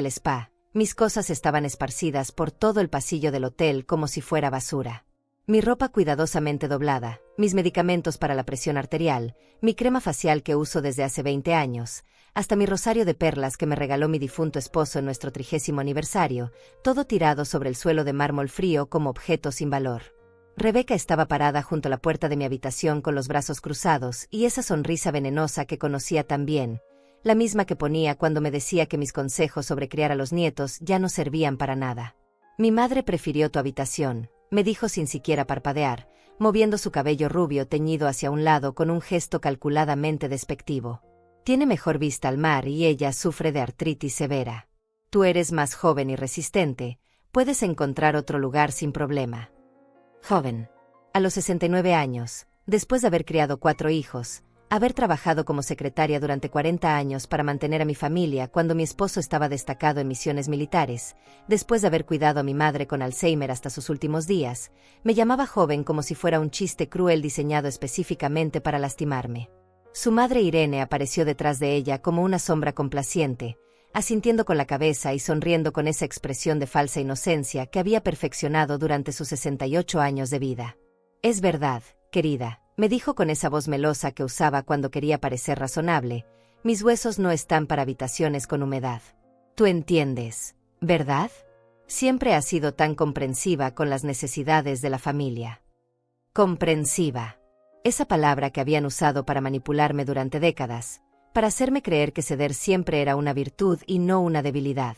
el spa. Mis cosas estaban esparcidas por todo el pasillo del hotel como si fuera basura. Mi ropa cuidadosamente doblada, mis medicamentos para la presión arterial, mi crema facial que uso desde hace 20 años, hasta mi rosario de perlas que me regaló mi difunto esposo en nuestro 30º aniversario, todo tirado sobre el suelo de mármol frío como objeto sin valor. Rebeca estaba parada junto a la puerta de mi habitación con los brazos cruzados y esa sonrisa venenosa que conocía tan bien, la misma que ponía cuando me decía que mis consejos sobre criar a los nietos ya no servían para nada. Mi madre prefirió tu habitación, me dijo sin siquiera parpadear, moviendo su cabello rubio teñido hacia un lado con un gesto calculadamente despectivo. Tiene mejor vista al mar y ella sufre de artritis severa. Tú eres más joven y resistente, puedes encontrar otro lugar sin problema. Joven. A los 69 años, después de haber criado 4 hijos, haber trabajado como secretaria durante 40 años para mantener a mi familia cuando mi esposo estaba destacado en misiones militares, después de haber cuidado a mi madre con Alzheimer hasta sus últimos días, me llamaba joven como si fuera un chiste cruel diseñado específicamente para lastimarme. Su madre Irene apareció detrás de ella como una sombra complaciente, asintiendo con la cabeza y sonriendo con esa expresión de falsa inocencia que había perfeccionado durante sus 68 años de vida. Es verdad, querida, me dijo con esa voz melosa que usaba cuando quería parecer razonable, mis huesos no están para habitaciones con humedad. Tú entiendes, ¿verdad? Siempre has sido tan comprensiva con las necesidades de la familia. Comprensiva. Esa palabra que habían usado para manipularme durante décadas, para hacerme creer que ceder siempre era una virtud y no una debilidad.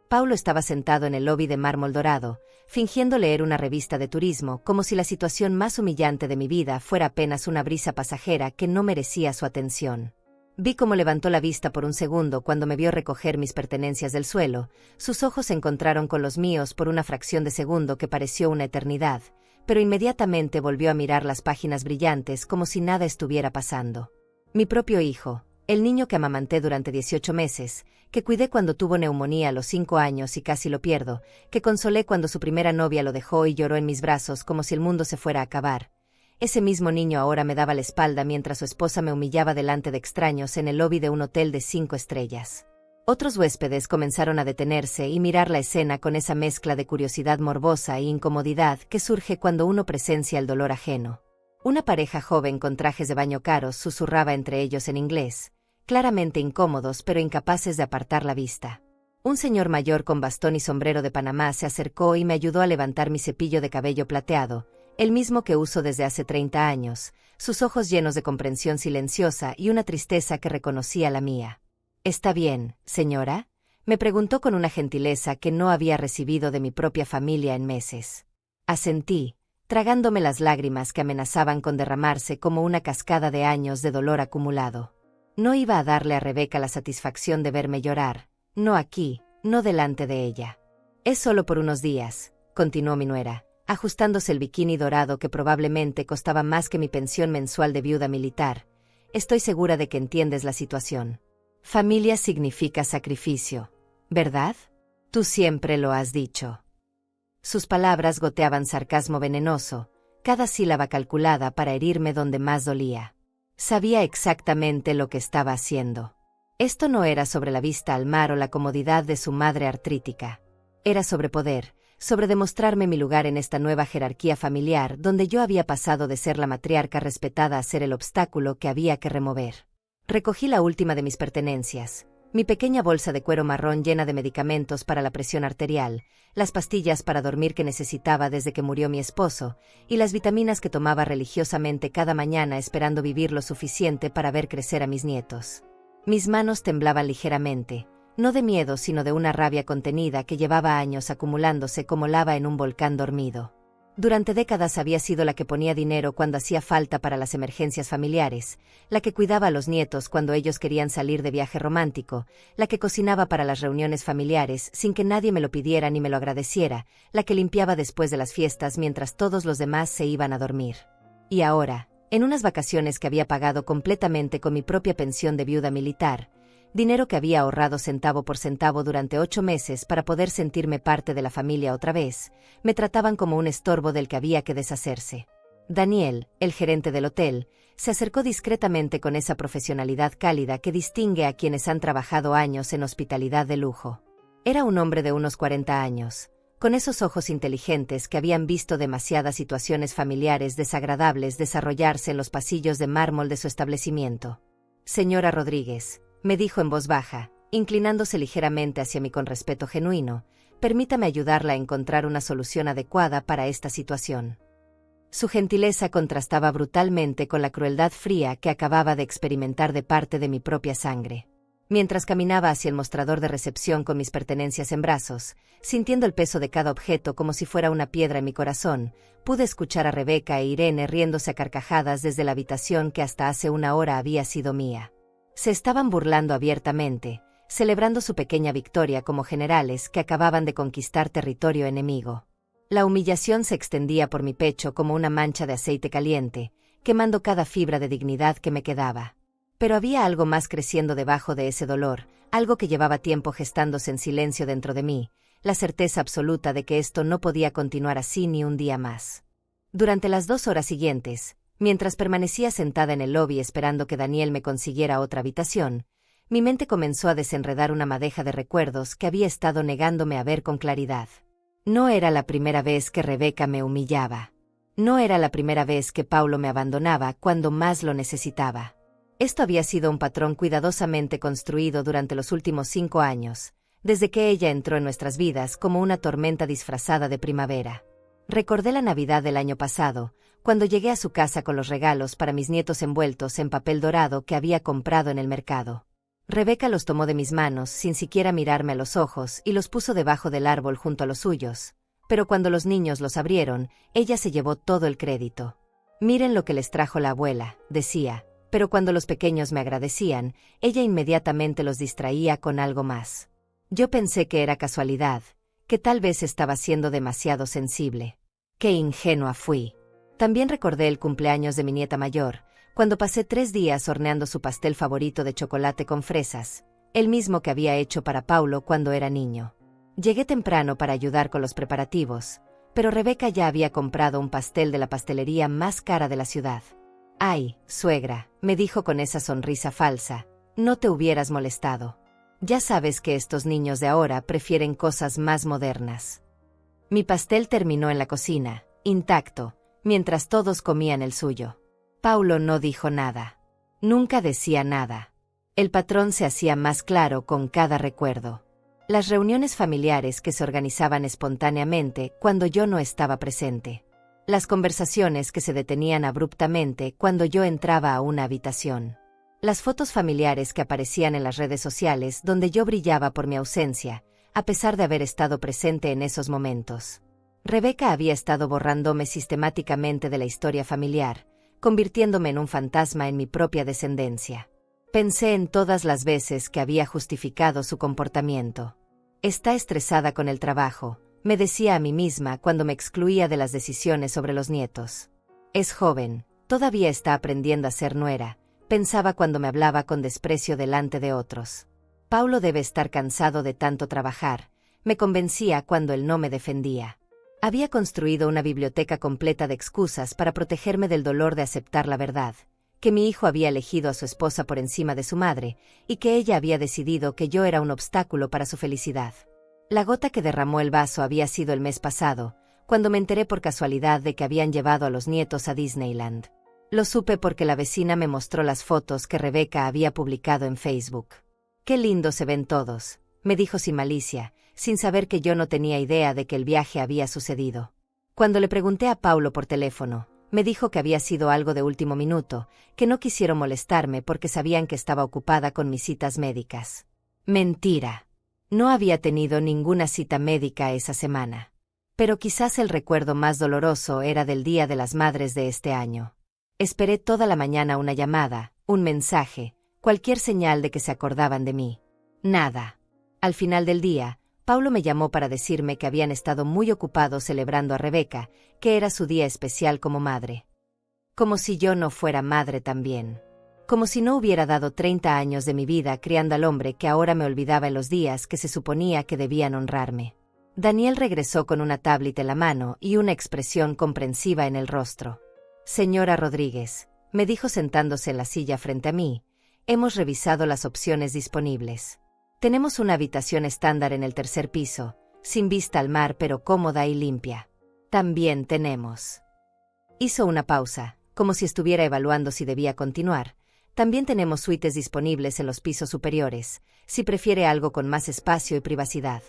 Paulo estaba sentado en el lobby de mármol dorado, fingiendo leer una revista de turismo como si la situación más humillante de mi vida fuera apenas una brisa pasajera que no merecía su atención. Vi cómo levantó la vista por un segundo cuando me vio recoger mis pertenencias del suelo, sus ojos se encontraron con los míos por una fracción de segundo que pareció una eternidad, pero inmediatamente volvió a mirar las páginas brillantes como si nada estuviera pasando. Mi propio hijo, el niño que amamanté durante 18 meses, que cuidé cuando tuvo neumonía a los 5 años y casi lo pierdo, que consolé cuando su primera novia lo dejó y lloró en mis brazos como si el mundo se fuera a acabar. Ese mismo niño ahora me daba la espalda mientras su esposa me humillaba delante de extraños en el lobby de un hotel de 5 estrellas. Otros huéspedes comenzaron a detenerse y mirar la escena con esa mezcla de curiosidad morbosa e incomodidad que surge cuando uno presencia el dolor ajeno. Una pareja joven con trajes de baño caros susurraba entre ellos en inglés, claramente incómodos pero incapaces de apartar la vista. Un señor mayor con bastón y sombrero de Panamá se acercó y me ayudó a levantar mi cepillo de cabello plateado, el mismo que uso desde hace 30 años, sus ojos llenos de comprensión silenciosa y una tristeza que reconocía la mía. ¿Está bien, señora?, me preguntó con una gentileza que no había recibido de mi propia familia en meses. Asentí, tragándome las lágrimas que amenazaban con derramarse como una cascada de años de dolor acumulado. No iba a darle a Rebeca la satisfacción de verme llorar, no aquí, no delante de ella. Es solo por unos días, continuó mi nuera, ajustándose el bikini dorado que probablemente costaba más que mi pensión mensual de viuda militar. Estoy segura de que entiendes la situación. Familia significa sacrificio, ¿verdad? Tú siempre lo has dicho. Sus palabras goteaban sarcasmo venenoso, cada sílaba calculada para herirme donde más dolía. Sabía exactamente lo que estaba haciendo. Esto no era sobre la vista al mar o la comodidad de su madre artrítica. Era sobre poder, sobre demostrarme mi lugar en esta nueva jerarquía familiar donde yo había pasado de ser la matriarca respetada a ser el obstáculo que había que remover. Recogí la última de mis pertenencias, mi pequeña bolsa de cuero marrón llena de medicamentos para la presión arterial, las pastillas para dormir que necesitaba desde que murió mi esposo, y las vitaminas que tomaba religiosamente cada mañana esperando vivir lo suficiente para ver crecer a mis nietos. Mis manos temblaban ligeramente, no de miedo sino de una rabia contenida que llevaba años acumulándose como lava en un volcán dormido. Durante décadas había sido la que ponía dinero cuando hacía falta para las emergencias familiares, la que cuidaba a los nietos cuando ellos querían salir de viaje romántico, la que cocinaba para las reuniones familiares sin que nadie me lo pidiera ni me lo agradeciera, la que limpiaba después de las fiestas mientras todos los demás se iban a dormir. Y ahora, en unas vacaciones que había pagado completamente con mi propia pensión de viuda militar, dinero que había ahorrado centavo por centavo durante 8 meses para poder sentirme parte de la familia otra vez, me trataban como un estorbo del que había que deshacerse. Daniel, el gerente del hotel, se acercó discretamente con esa profesionalidad cálida que distingue a quienes han trabajado años en hospitalidad de lujo. Era un hombre de unos 40 años, con esos ojos inteligentes que habían visto demasiadas situaciones familiares desagradables desarrollarse en los pasillos de mármol de su establecimiento. Señora Rodríguez, me dijo en voz baja, inclinándose ligeramente hacia mí con respeto genuino, permítame ayudarla a encontrar una solución adecuada para esta situación. Su gentileza contrastaba brutalmente con la crueldad fría que acababa de experimentar de parte de mi propia sangre. Mientras caminaba hacia el mostrador de recepción con mis pertenencias en brazos, sintiendo el peso de cada objeto como si fuera una piedra en mi corazón, pude escuchar a Rebeca e Irene riéndose a carcajadas desde la habitación que hasta hace una hora había sido mía. Se estaban burlando abiertamente, celebrando su pequeña victoria como generales que acababan de conquistar territorio enemigo. La humillación se extendía por mi pecho como una mancha de aceite caliente, quemando cada fibra de dignidad que me quedaba. Pero había algo más creciendo debajo de ese dolor, algo que llevaba tiempo gestándose en silencio dentro de mí, la certeza absoluta de que esto no podía continuar así ni un día más. Durante las 2 horas siguientes, mientras permanecía sentada en el lobby esperando que Daniel me consiguiera otra habitación, mi mente comenzó a desenredar una madeja de recuerdos que había estado negándome a ver con claridad. No era la primera vez que Rebeca me humillaba. No era la primera vez que Paulo me abandonaba cuando más lo necesitaba. Esto había sido un patrón cuidadosamente construido durante los últimos 5 años, desde que ella entró en nuestras vidas como una tormenta disfrazada de primavera. Recordé la Navidad del año pasado, cuando llegué a su casa con los regalos para mis nietos envueltos en papel dorado que había comprado en el mercado. Rebeca los tomó de mis manos sin siquiera mirarme a los ojos y los puso debajo del árbol junto a los suyos, pero cuando los niños los abrieron, ella se llevó todo el crédito. Miren lo que les trajo la abuela, decía. Pero cuando los pequeños me agradecían, ella inmediatamente los distraía con algo más. Yo pensé que era casualidad, que tal vez estaba siendo demasiado sensible. ¡Qué ingenua fui! También recordé el cumpleaños de mi nieta mayor, cuando pasé 3 días horneando su pastel favorito de chocolate con fresas, el mismo que había hecho para Paulo cuando era niño. Llegué temprano para ayudar con los preparativos, pero Rebeca ya había comprado un pastel de la pastelería más cara de la ciudad. «Ay, suegra», me dijo con esa sonrisa falsa, «no te hubieras molestado. Ya sabes que estos niños de ahora prefieren cosas más modernas». Mi pastel terminó en la cocina, intacto, mientras todos comían el suyo. Paulo no dijo nada. Nunca decía nada. El patrón se hacía más claro con cada recuerdo. Las reuniones familiares que se organizaban espontáneamente cuando yo no estaba presente. Las conversaciones que se detenían abruptamente cuando yo entraba a una habitación. Las fotos familiares que aparecían en las redes sociales donde yo brillaba por mi ausencia, a pesar de haber estado presente en esos momentos. Rebeca había estado borrándome sistemáticamente de la historia familiar, convirtiéndome en un fantasma en mi propia descendencia. Pensé en todas las veces que había justificado su comportamiento. Está estresada con el trabajo, me decía a mí misma cuando me excluía de las decisiones sobre los nietos. Es joven, todavía está aprendiendo a ser nuera, pensaba cuando me hablaba con desprecio delante de otros. Paulo debe estar cansado de tanto trabajar, me convencía cuando él no me defendía. Había construido una biblioteca completa de excusas para protegerme del dolor de aceptar la verdad, que mi hijo había elegido a su esposa por encima de su madre, y que ella había decidido que yo era un obstáculo para su felicidad. La gota que derramó el vaso había sido el mes pasado, cuando me enteré por casualidad de que habían llevado a los nietos a Disneyland. Lo supe porque la vecina me mostró las fotos que Rebeca había publicado en Facebook. «Qué lindo se ven todos», me dijo sin malicia, sin saber que yo no tenía idea de que el viaje había sucedido. Cuando le pregunté a Paulo por teléfono, me dijo que había sido algo de último minuto, que no quisieron molestarme porque sabían que estaba ocupada con mis citas médicas. Mentira. No había tenido ninguna cita médica esa semana. Pero quizás el recuerdo más doloroso era del Día de las Madres de este año. Esperé toda la mañana una llamada, un mensaje, cualquier señal de que se acordaban de mí. Nada. Al final del día, Paulo me llamó para decirme que habían estado muy ocupados celebrando a Rebeca, que era su día especial como madre. Como si yo no fuera madre también. Como si no hubiera dado 30 años de mi vida criando al hombre que ahora me olvidaba en los días que se suponía que debían honrarme. Daniel regresó con una tablet en la mano y una expresión comprensiva en el rostro. «Señora Rodríguez», me dijo sentándose en la silla frente a mí, «hemos revisado las opciones disponibles. Tenemos una habitación estándar en el tercer piso, sin vista al mar pero cómoda y limpia. También tenemos... Hizo una pausa, como si estuviera evaluando si debía continuar. También tenemos suites disponibles en los pisos superiores, si prefiere algo con más espacio y privacidad.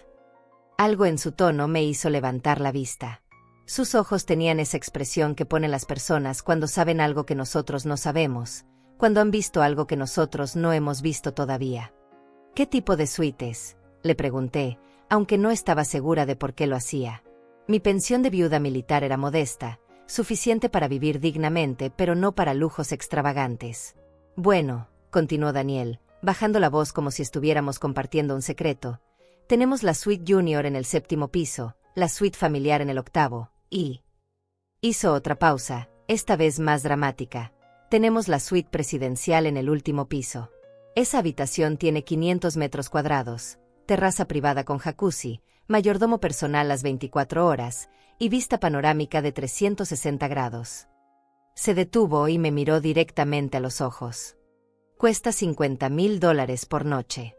Algo en su tono me hizo levantar la vista. Sus ojos tenían esa expresión que ponen las personas cuando saben algo que nosotros no sabemos, cuando han visto algo que nosotros no hemos visto todavía. ¿Qué tipo de suites?, le pregunté, aunque no estaba segura de por qué lo hacía. Mi pensión de viuda militar era modesta, suficiente para vivir dignamente, pero no para lujos extravagantes. Bueno, continuó Daniel, bajando la voz como si estuviéramos compartiendo un secreto. Tenemos la suite junior en el 7º piso, la suite familiar en el 8º, y... Hizo otra pausa, esta vez más dramática. Tenemos la suite presidencial en el último piso. Esa habitación tiene 500 metros cuadrados, terraza privada con jacuzzi, mayordomo personal las 24 horas, y vista panorámica de 360 grados. Se detuvo y me miró directamente a los ojos. Cuesta $50,000 por noche.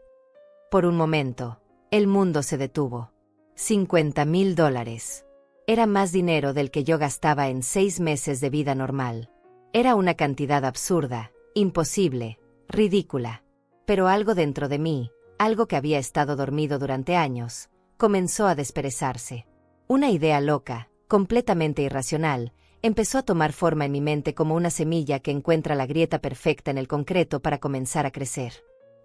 Por un momento, el mundo se detuvo. $50,000. Era más dinero del que yo gastaba en 6 meses de vida normal. Era una cantidad absurda, imposible, ridícula. Pero algo dentro de mí, algo que había estado dormido durante años, comenzó a desperezarse. Una idea loca, completamente irracional, empezó a tomar forma en mi mente como una semilla que encuentra la grieta perfecta en el concreto para comenzar a crecer.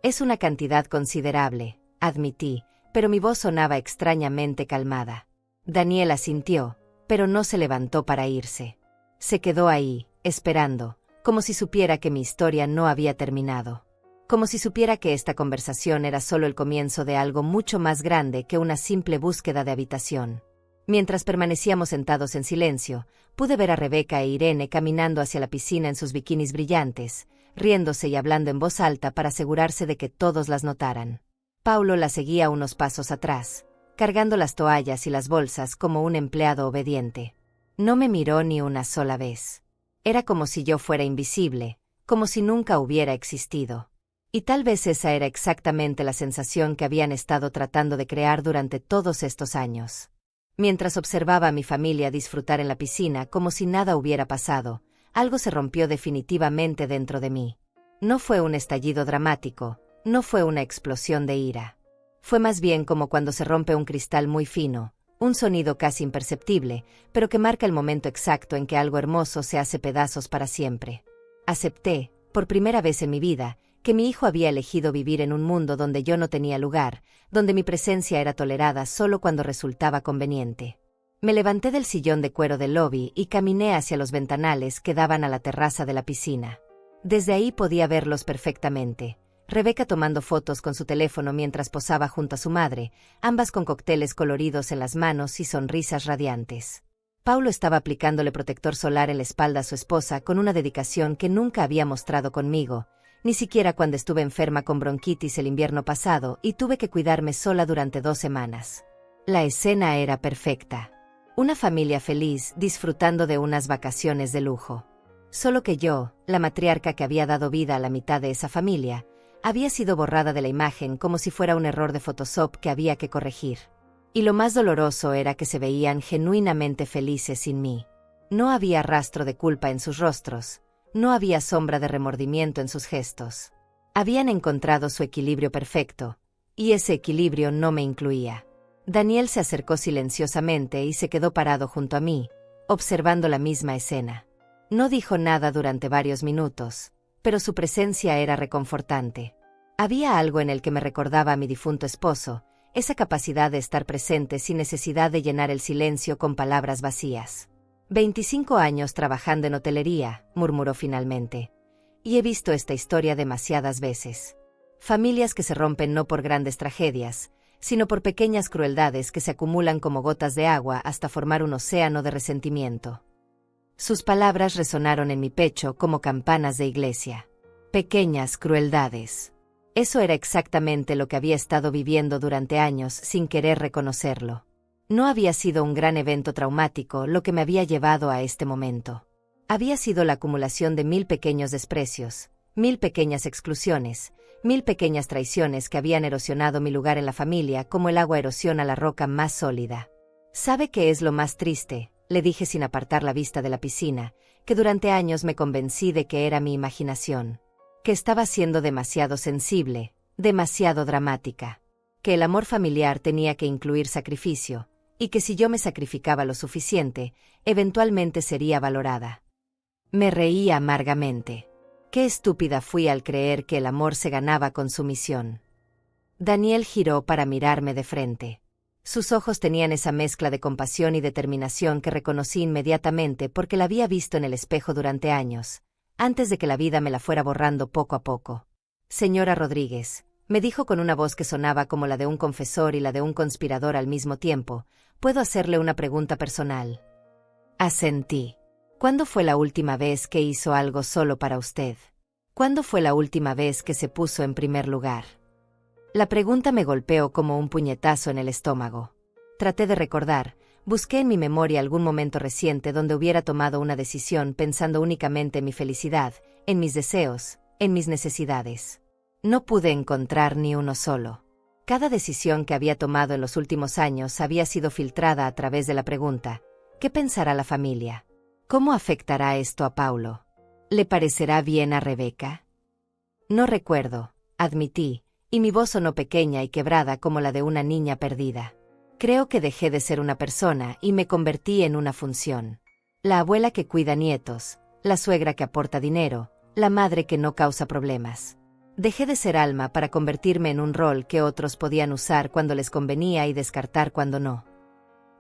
Es una cantidad considerable, admití, pero mi voz sonaba extrañamente calmada. Daniel asintió, pero no se levantó para irse. Se quedó ahí, esperando, como si supiera que mi historia no había terminado. Como si supiera que esta conversación era solo el comienzo de algo mucho más grande que una simple búsqueda de habitación. Mientras permanecíamos sentados en silencio, pude ver a Rebeca e Irene caminando hacia la piscina en sus bikinis brillantes, riéndose y hablando en voz alta para asegurarse de que todos las notaran. Paulo la seguía unos pasos atrás, cargando las toallas y las bolsas como un empleado obediente. No me miró ni una sola vez. Era como si yo fuera invisible, como si nunca hubiera existido. Y tal vez esa era exactamente la sensación que habían estado tratando de crear durante todos estos años. Mientras observaba a mi familia disfrutar en la piscina como si nada hubiera pasado, algo se rompió definitivamente dentro de mí. No fue un estallido dramático, no fue una explosión de ira. Fue más bien como cuando se rompe un cristal muy fino, un sonido casi imperceptible, pero que marca el momento exacto en que algo hermoso se hace pedazos para siempre. Acepté, por primera vez en mi vida, que mi hijo había elegido vivir en un mundo donde yo no tenía lugar, donde mi presencia era tolerada solo cuando resultaba conveniente. Me levanté del sillón de cuero del lobby y caminé hacia los ventanales que daban a la terraza de la piscina. Desde ahí podía verlos perfectamente. Rebeca tomando fotos con su teléfono mientras posaba junto a su madre, ambas con cócteles coloridos en las manos y sonrisas radiantes. Paulo estaba aplicándole protector solar en la espalda a su esposa con una dedicación que nunca había mostrado conmigo, ni siquiera cuando estuve enferma con bronquitis el invierno pasado y tuve que cuidarme sola durante 2 semanas. La escena era perfecta. Una familia feliz disfrutando de unas vacaciones de lujo. Solo que yo, la matriarca que había dado vida a la mitad de esa familia, había sido borrada de la imagen como si fuera un error de Photoshop que había que corregir. Y lo más doloroso era que se veían genuinamente felices sin mí. No había rastro de culpa en sus rostros. No había sombra de remordimiento en sus gestos. Habían encontrado su equilibrio perfecto, y ese equilibrio no me incluía. Daniel se acercó silenciosamente y se quedó parado junto a mí, observando la misma escena. No dijo nada durante varios minutos, pero su presencia era reconfortante. Había algo en el que me recordaba a mi difunto esposo, esa capacidad de estar presente sin necesidad de llenar el silencio con palabras vacías. 25 años trabajando en hotelería, murmuró finalmente. Y he visto esta historia demasiadas veces. Familias que se rompen no por grandes tragedias, sino por pequeñas crueldades que se acumulan como gotas de agua hasta formar un océano de resentimiento. Sus palabras resonaron en mi pecho como campanas de iglesia. Pequeñas crueldades. Eso era exactamente lo que había estado viviendo durante años sin querer reconocerlo. No había sido un gran evento traumático lo que me había llevado a este momento. Había sido la acumulación de 1000 pequeños desprecios, 1000 pequeñas exclusiones, 1000 pequeñas traiciones que habían erosionado mi lugar en la familia como el agua erosiona la roca más sólida. ¿Sabe qué es lo más triste?, le dije sin apartar la vista de la piscina, que durante años me convencí de que era mi imaginación, que estaba siendo demasiado sensible, demasiado dramática, que el amor familiar tenía que incluir sacrificio, y que si yo me sacrificaba lo suficiente, eventualmente sería valorada. Me reí amargamente. Qué estúpida fui al creer que el amor se ganaba con sumisión. Daniel giró para mirarme de frente. Sus ojos tenían esa mezcla de compasión y determinación que reconocí inmediatamente porque la había visto en el espejo durante años, antes de que la vida me la fuera borrando poco a poco. Señora Rodríguez, me dijo con una voz que sonaba como la de un confesor y la de un conspirador al mismo tiempo, ¿puedo hacerle una pregunta personal? Asentí. ¿Cuándo fue la última vez que hizo algo solo para usted? ¿Cuándo fue la última vez que se puso en primer lugar? La pregunta me golpeó como un puñetazo en el estómago. Traté de recordar, busqué en mi memoria algún momento reciente donde hubiera tomado una decisión pensando únicamente en mi felicidad, en mis deseos, en mis necesidades. No pude encontrar ni uno solo. Cada decisión que había tomado en los últimos años había sido filtrada a través de la pregunta, ¿qué pensará la familia? ¿Cómo afectará esto a Paulo? ¿Le parecerá bien a Rebeca? No recuerdo, admití, y mi voz sonó pequeña y quebrada como la de una niña perdida. Creo que dejé de ser una persona y me convertí en una función. La abuela que cuida nietos, la suegra que aporta dinero, la madre que no causa problemas. Dejé de ser alma para convertirme en un rol que otros podían usar cuando les convenía y descartar cuando no.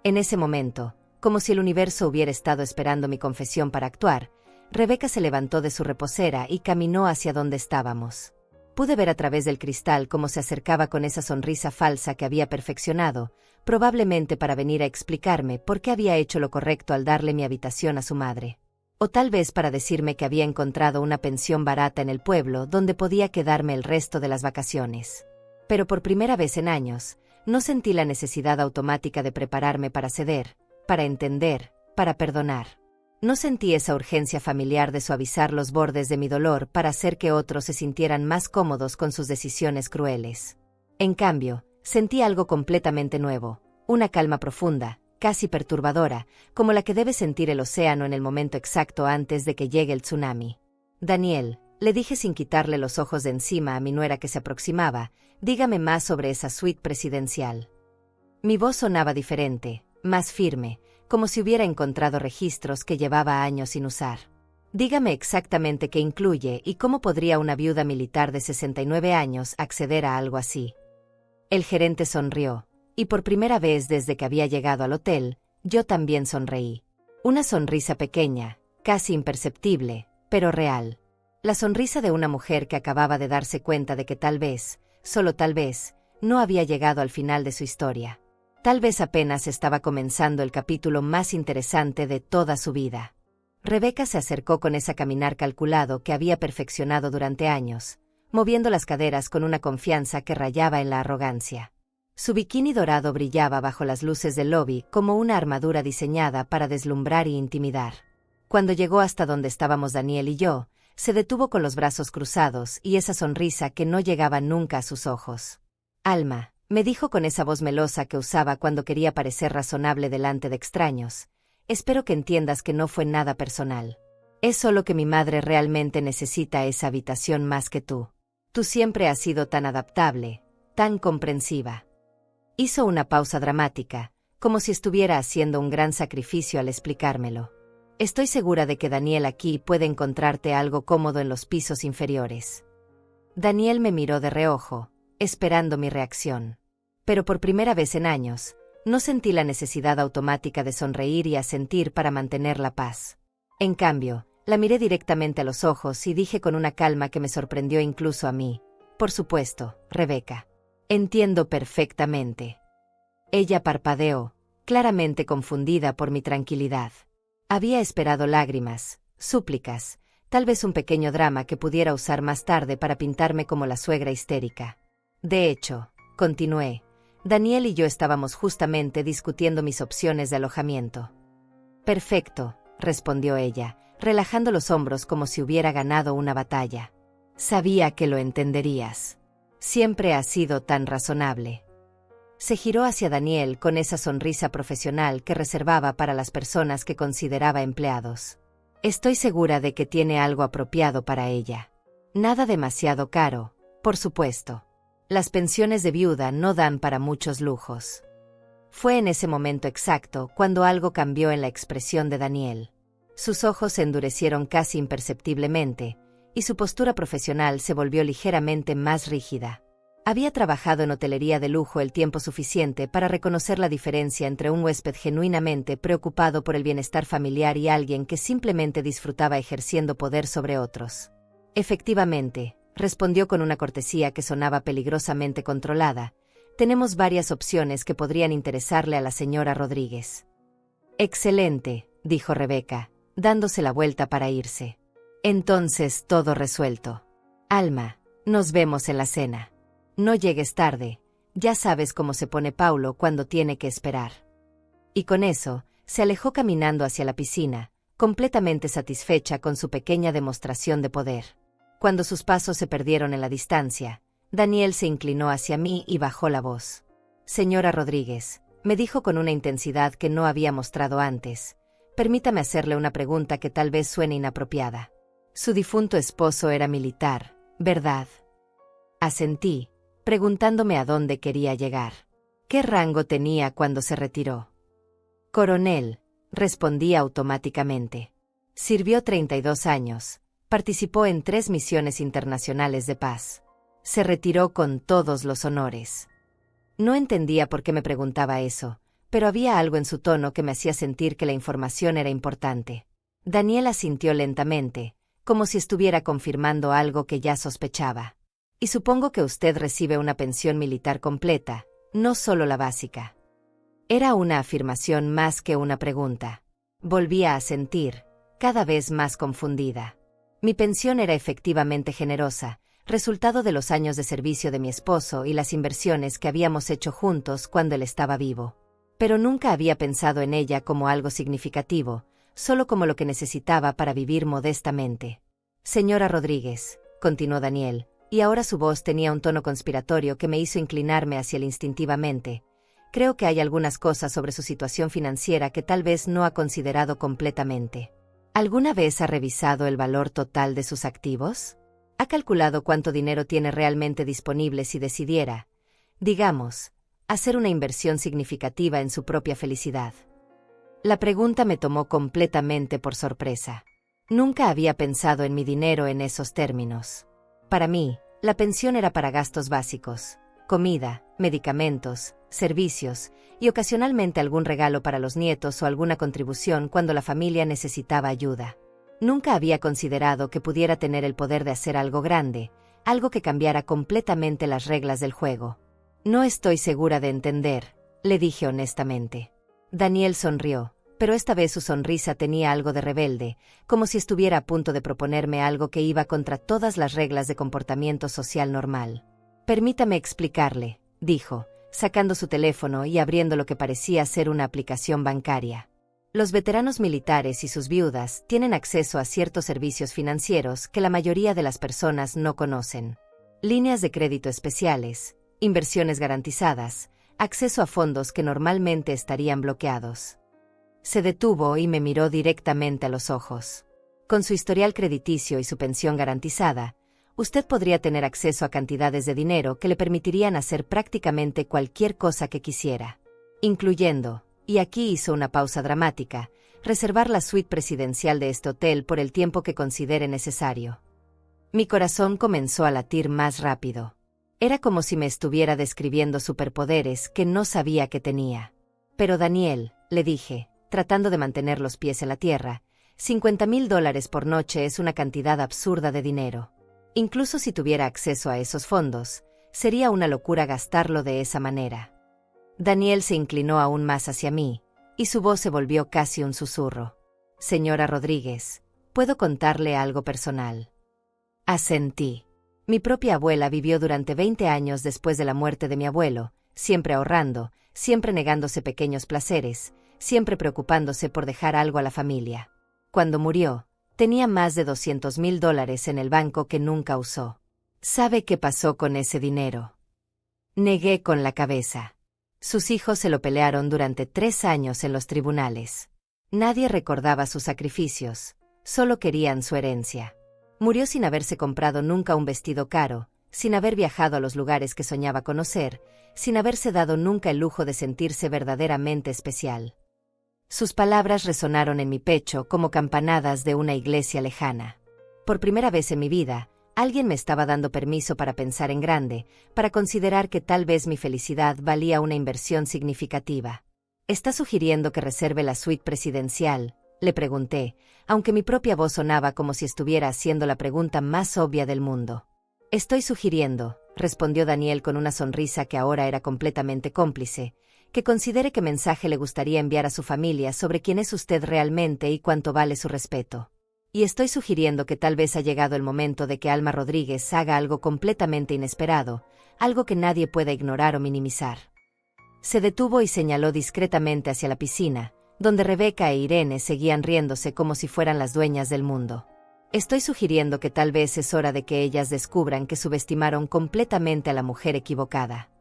En ese momento, como si el universo hubiera estado esperando mi confesión para actuar, Rebeca se levantó de su reposera y caminó hacia donde estábamos. Pude ver a través del cristal cómo se acercaba con esa sonrisa falsa que había perfeccionado, probablemente para venir a explicarme por qué había hecho lo correcto al darle mi habitación a su madre. O tal vez para decirme que había encontrado una pensión barata en el pueblo donde podía quedarme el resto de las vacaciones. Pero por primera vez en años, no sentí la necesidad automática de prepararme para ceder, para entender, para perdonar. No sentí esa urgencia familiar de suavizar los bordes de mi dolor para hacer que otros se sintieran más cómodos con sus decisiones crueles. En cambio, sentí algo completamente nuevo, una calma profunda, casi perturbadora, como la que debe sentir el océano en el momento exacto antes de que llegue el tsunami. Daniel, le dije sin quitarle los ojos de encima a mi nuera que se aproximaba, dígame más sobre esa suite presidencial. Mi voz sonaba diferente, más firme, como si hubiera encontrado registros que llevaba años sin usar. Dígame exactamente qué incluye y cómo podría una viuda militar de 69 años acceder a algo así. El gerente sonrió, y por primera vez desde que había llegado al hotel, yo también sonreí. Una sonrisa pequeña, casi imperceptible, pero real. La sonrisa de una mujer que acababa de darse cuenta de que tal vez, solo tal vez, no había llegado al final de su historia. Tal vez apenas estaba comenzando el capítulo más interesante de toda su vida. Rebeca se acercó con ese caminar calculado que había perfeccionado durante años, moviendo las caderas con una confianza que rayaba en la arrogancia. Su bikini dorado brillaba bajo las luces del lobby como una armadura diseñada para deslumbrar y intimidar. Cuando llegó hasta donde estábamos Daniel y yo, se detuvo con los brazos cruzados y esa sonrisa que no llegaba nunca a sus ojos. Alma, me dijo con esa voz melosa que usaba cuando quería parecer razonable delante de extraños, espero que entiendas que no fue nada personal. Es solo que mi madre realmente necesita esa habitación más que tú. Tú siempre has sido tan adaptable, tan comprensiva. Hizo una pausa dramática, como si estuviera haciendo un gran sacrificio al explicármelo. Estoy segura de que Daniel aquí puede encontrarte algo cómodo en los pisos inferiores. Daniel me miró de reojo, esperando mi reacción. Pero por primera vez en años, no sentí la necesidad automática de sonreír y asentir para mantener la paz. En cambio, la miré directamente a los ojos y dije con una calma que me sorprendió incluso a mí, por supuesto, Rebeca. Entiendo perfectamente. Ella parpadeó, claramente confundida por mi tranquilidad. Había esperado lágrimas, súplicas, tal vez un pequeño drama que pudiera usar más tarde para pintarme como la suegra histérica. De hecho, continué, Daniel y yo estábamos justamente discutiendo mis opciones de alojamiento. Perfecto, respondió ella, relajando los hombros como si hubiera ganado una batalla. Sabía que lo entenderías. Siempre ha sido tan razonable. Se giró hacia Daniel con esa sonrisa profesional que reservaba para las personas que consideraba empleados. Estoy segura de que tiene algo apropiado para ella. Nada demasiado caro, por supuesto. Las pensiones de viuda no dan para muchos lujos. Fue en ese momento exacto cuando algo cambió en la expresión de Daniel. Sus ojos se endurecieron casi imperceptiblemente, y su postura profesional se volvió ligeramente más rígida. Había trabajado en hotelería de lujo el tiempo suficiente para reconocer la diferencia entre un huésped genuinamente preocupado por el bienestar familiar y alguien que simplemente disfrutaba ejerciendo poder sobre otros. Efectivamente, respondió con una cortesía que sonaba peligrosamente controlada, tenemos varias opciones que podrían interesarle a la señora Rodríguez. Excelente, dijo Rebeca, dándose la vuelta para irse. Entonces todo resuelto. Alma, nos vemos en la cena. No llegues tarde, ya sabes cómo se pone Paulo cuando tiene que esperar. Y con eso, se alejó caminando hacia la piscina, completamente satisfecha con su pequeña demostración de poder. Cuando sus pasos se perdieron en la distancia, Daniel se inclinó hacia mí y bajó la voz. Señora Rodríguez, me dijo con una intensidad que no había mostrado antes, permítame hacerle una pregunta que tal vez suene inapropiada. Su difunto esposo era militar, ¿verdad? Asentí, preguntándome a dónde quería llegar. ¿Qué rango tenía cuando se retiró? Coronel, respondí automáticamente. Sirvió 32 años, participó en 3 misiones internacionales de paz. Se retiró con todos los honores. No entendía por qué me preguntaba eso, pero había algo en su tono que me hacía sentir que la información era importante. Daniel asintió lentamente, como si estuviera confirmando algo que ya sospechaba. Y supongo que usted recibe una pensión militar completa, no solo la básica. Era una afirmación más que una pregunta. Volvía a sentir, cada vez más confundida. Mi pensión era efectivamente generosa, resultado de los años de servicio de mi esposo y las inversiones que habíamos hecho juntos cuando él estaba vivo. Pero nunca había pensado en ella como algo significativo, solo como lo que necesitaba para vivir modestamente. Señora Rodríguez, continuó Daniel, y ahora su voz tenía un tono conspiratorio que me hizo inclinarme hacia él instintivamente. Creo que hay algunas cosas sobre su situación financiera que tal vez no ha considerado completamente. ¿Alguna vez ha revisado el valor total de sus activos? ¿Ha calculado cuánto dinero tiene realmente disponible si decidiera, digamos, hacer una inversión significativa en su propia felicidad? La pregunta me tomó completamente por sorpresa. Nunca había pensado en mi dinero en esos términos. Para mí, la pensión era para gastos básicos, comida, medicamentos, servicios, y ocasionalmente algún regalo para los nietos o alguna contribución cuando la familia necesitaba ayuda. Nunca había considerado que pudiera tener el poder de hacer algo grande, algo que cambiara completamente las reglas del juego. No estoy segura de entender, le dije honestamente. Daniel sonrió, pero esta vez su sonrisa tenía algo de rebelde, como si estuviera a punto de proponerme algo que iba contra todas las reglas de comportamiento social normal. Permítame explicarle, dijo, sacando su teléfono y abriendo lo que parecía ser una aplicación bancaria. Los veteranos militares y sus viudas tienen acceso a ciertos servicios financieros que la mayoría de las personas no conocen. Líneas de crédito especiales, inversiones garantizadas, acceso a fondos que normalmente estarían bloqueados. Se detuvo y me miró directamente a los ojos. Con su historial crediticio y su pensión garantizada, usted podría tener acceso a cantidades de dinero que le permitirían hacer prácticamente cualquier cosa que quisiera, incluyendo, y aquí hizo una pausa dramática, reservar la suite presidencial de este hotel por el tiempo que considere necesario. Mi corazón comenzó a latir más rápido. Era como si me estuviera describiendo superpoderes que no sabía que tenía. Pero Daniel, le dije, tratando de mantener los pies en la tierra, $50,000 por noche es una cantidad absurda de dinero. Incluso si tuviera acceso a esos fondos, sería una locura gastarlo de esa manera. Daniel se inclinó aún más hacia mí, y su voz se volvió casi un susurro. Señora Rodríguez, ¿puedo contarle algo personal? Asentí. Mi propia abuela vivió durante 20 años después de la muerte de mi abuelo, siempre ahorrando, siempre negándose pequeños placeres, siempre preocupándose por dejar algo a la familia. Cuando murió, tenía más de $200,000 en el banco que nunca usó. ¿Sabe qué pasó con ese dinero? Negué con la cabeza. Sus hijos se lo pelearon durante 3 años en los tribunales. Nadie recordaba sus sacrificios, solo querían su herencia. Murió sin haberse comprado nunca un vestido caro, sin haber viajado a los lugares que soñaba conocer, sin haberse dado nunca el lujo de sentirse verdaderamente especial. Sus palabras resonaron en mi pecho como campanadas de una iglesia lejana. Por primera vez en mi vida, alguien me estaba dando permiso para pensar en grande, para considerar que tal vez mi felicidad valía una inversión significativa. ¿Está sugiriendo que reserve la suite presidencial?, le pregunté, aunque mi propia voz sonaba como si estuviera haciendo la pregunta más obvia del mundo. Estoy sugiriendo, respondió Daniel con una sonrisa que ahora era completamente cómplice, que considere qué mensaje le gustaría enviar a su familia sobre quién es usted realmente y cuánto vale su respeto. Y estoy sugiriendo que tal vez ha llegado el momento de que Alma Rodríguez haga algo completamente inesperado, algo que nadie pueda ignorar o minimizar. Se detuvo y señaló discretamente hacia la piscina, donde Rebeca e Irene seguían riéndose como si fueran las dueñas del mundo. Estoy sugiriendo que tal vez es hora de que ellas descubran que subestimaron completamente a la mujer equivocada.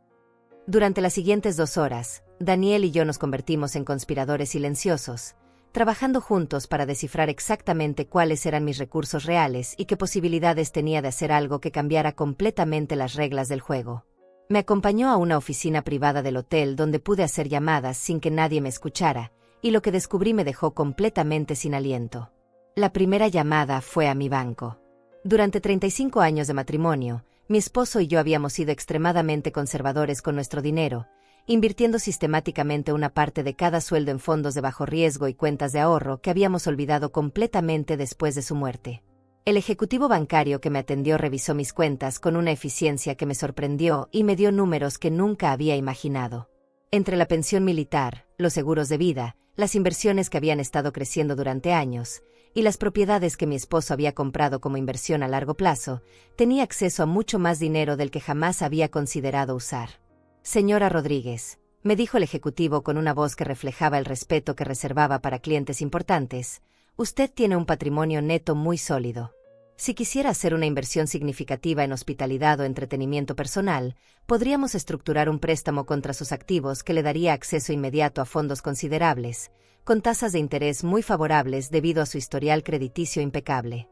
Durante las siguientes 2 horas, Daniel y yo nos convertimos en conspiradores silenciosos, trabajando juntos para descifrar exactamente cuáles eran mis recursos reales y qué posibilidades tenía de hacer algo que cambiara completamente las reglas del juego. Me acompañó a una oficina privada del hotel donde pude hacer llamadas sin que nadie me escuchara, y lo que descubrí me dejó completamente sin aliento. La primera llamada fue a mi banco. Durante 35 años de matrimonio, mi esposo y yo habíamos sido extremadamente conservadores con nuestro dinero, invirtiendo sistemáticamente una parte de cada sueldo en fondos de bajo riesgo y cuentas de ahorro que habíamos olvidado completamente después de su muerte. El ejecutivo bancario que me atendió revisó mis cuentas con una eficiencia que me sorprendió y me dio números que nunca había imaginado. Entre la pensión militar, los seguros de vida, las inversiones que habían estado creciendo durante años, y las propiedades que mi esposo había comprado como inversión a largo plazo, tenía acceso a mucho más dinero del que jamás había considerado usar. Señora Rodríguez, me dijo el ejecutivo con una voz que reflejaba el respeto que reservaba para clientes importantes, usted tiene un patrimonio neto muy sólido. Si quisiera hacer una inversión significativa en hospitalidad o entretenimiento personal, podríamos estructurar un préstamo contra sus activos que le daría acceso inmediato a fondos considerables, con tasas de interés muy favorables debido a su historial crediticio impecable.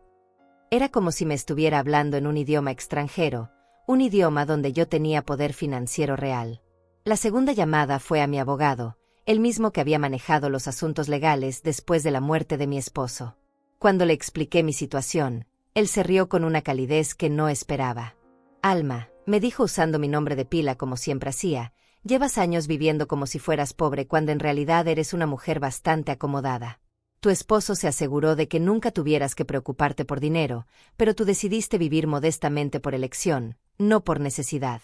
Era como si me estuviera hablando en un idioma extranjero, un idioma donde yo tenía poder financiero real. La segunda llamada fue a mi abogado, el mismo que había manejado los asuntos legales después de la muerte de mi esposo. Cuando le expliqué mi situación, él se rió con una calidez que no esperaba. Alma, me dijo usando mi nombre de pila como siempre hacía, llevas años viviendo como si fueras pobre cuando en realidad eres una mujer bastante acomodada. Tu esposo se aseguró de que nunca tuvieras que preocuparte por dinero, pero tú decidiste vivir modestamente por elección, no por necesidad.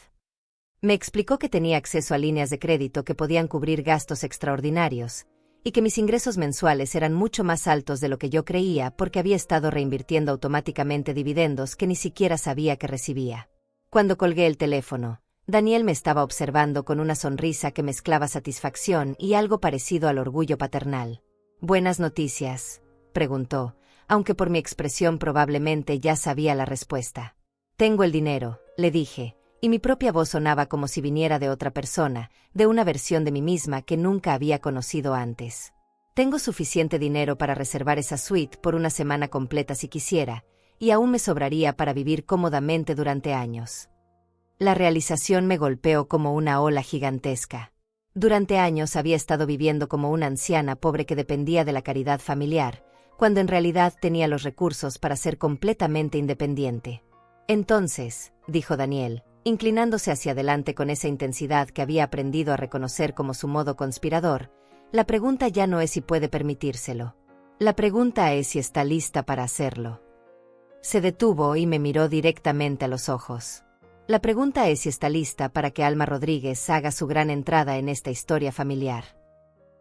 Me explicó que tenía acceso a líneas de crédito que podían cubrir gastos extraordinarios, y que mis ingresos mensuales eran mucho más altos de lo que yo creía porque había estado reinvirtiendo automáticamente dividendos que ni siquiera sabía que recibía. Cuando colgué el teléfono, Daniel me estaba observando con una sonrisa que mezclaba satisfacción y algo parecido al orgullo paternal. «¿Buenas noticias?», preguntó, aunque por mi expresión probablemente ya sabía la respuesta. «Tengo el dinero», le dije, y mi propia voz sonaba como si viniera de otra persona, de una versión de mí misma que nunca había conocido antes. «Tengo suficiente dinero para reservar esa suite por una semana completa si quisiera, y aún me sobraría para vivir cómodamente durante años». La realización me golpeó como una ola gigantesca. Durante años había estado viviendo como una anciana pobre que dependía de la caridad familiar, cuando en realidad tenía los recursos para ser completamente independiente. «Entonces», dijo Daniel, inclinándose hacia adelante con esa intensidad que había aprendido a reconocer como su modo conspirador, «la pregunta ya no es si puede permitírselo. La pregunta es si está lista para hacerlo». Se detuvo y me miró directamente a los ojos. La pregunta es si está lista para que Alma Rodríguez haga su gran entrada en esta historia familiar.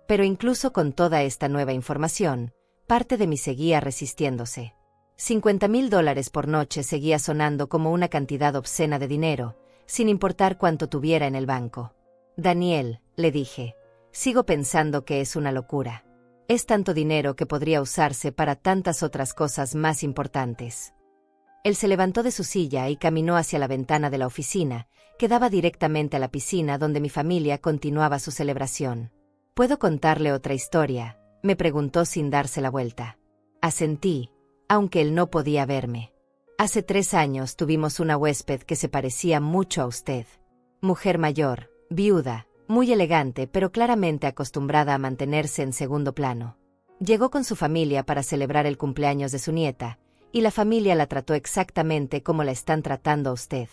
Pero incluso con toda esta nueva información, parte de mí seguía resistiéndose. $50,000 por noche seguía sonando como una cantidad obscena de dinero, sin importar cuánto tuviera en el banco. «Daniel», le dije, «sigo pensando que es una locura. Es tanto dinero que podría usarse para tantas otras cosas más importantes». Él se levantó de su silla y caminó hacia la ventana de la oficina, que daba directamente a la piscina donde mi familia continuaba su celebración. ¿Puedo contarle otra historia?, me preguntó sin darse la vuelta. Asentí, aunque él no podía verme. Hace 3 años tuvimos una huésped que se parecía mucho a usted. Mujer mayor, viuda, muy elegante pero claramente acostumbrada a mantenerse en segundo plano. Llegó con su familia para celebrar el cumpleaños de su nieta, y la familia la trató exactamente como la están tratando a usted.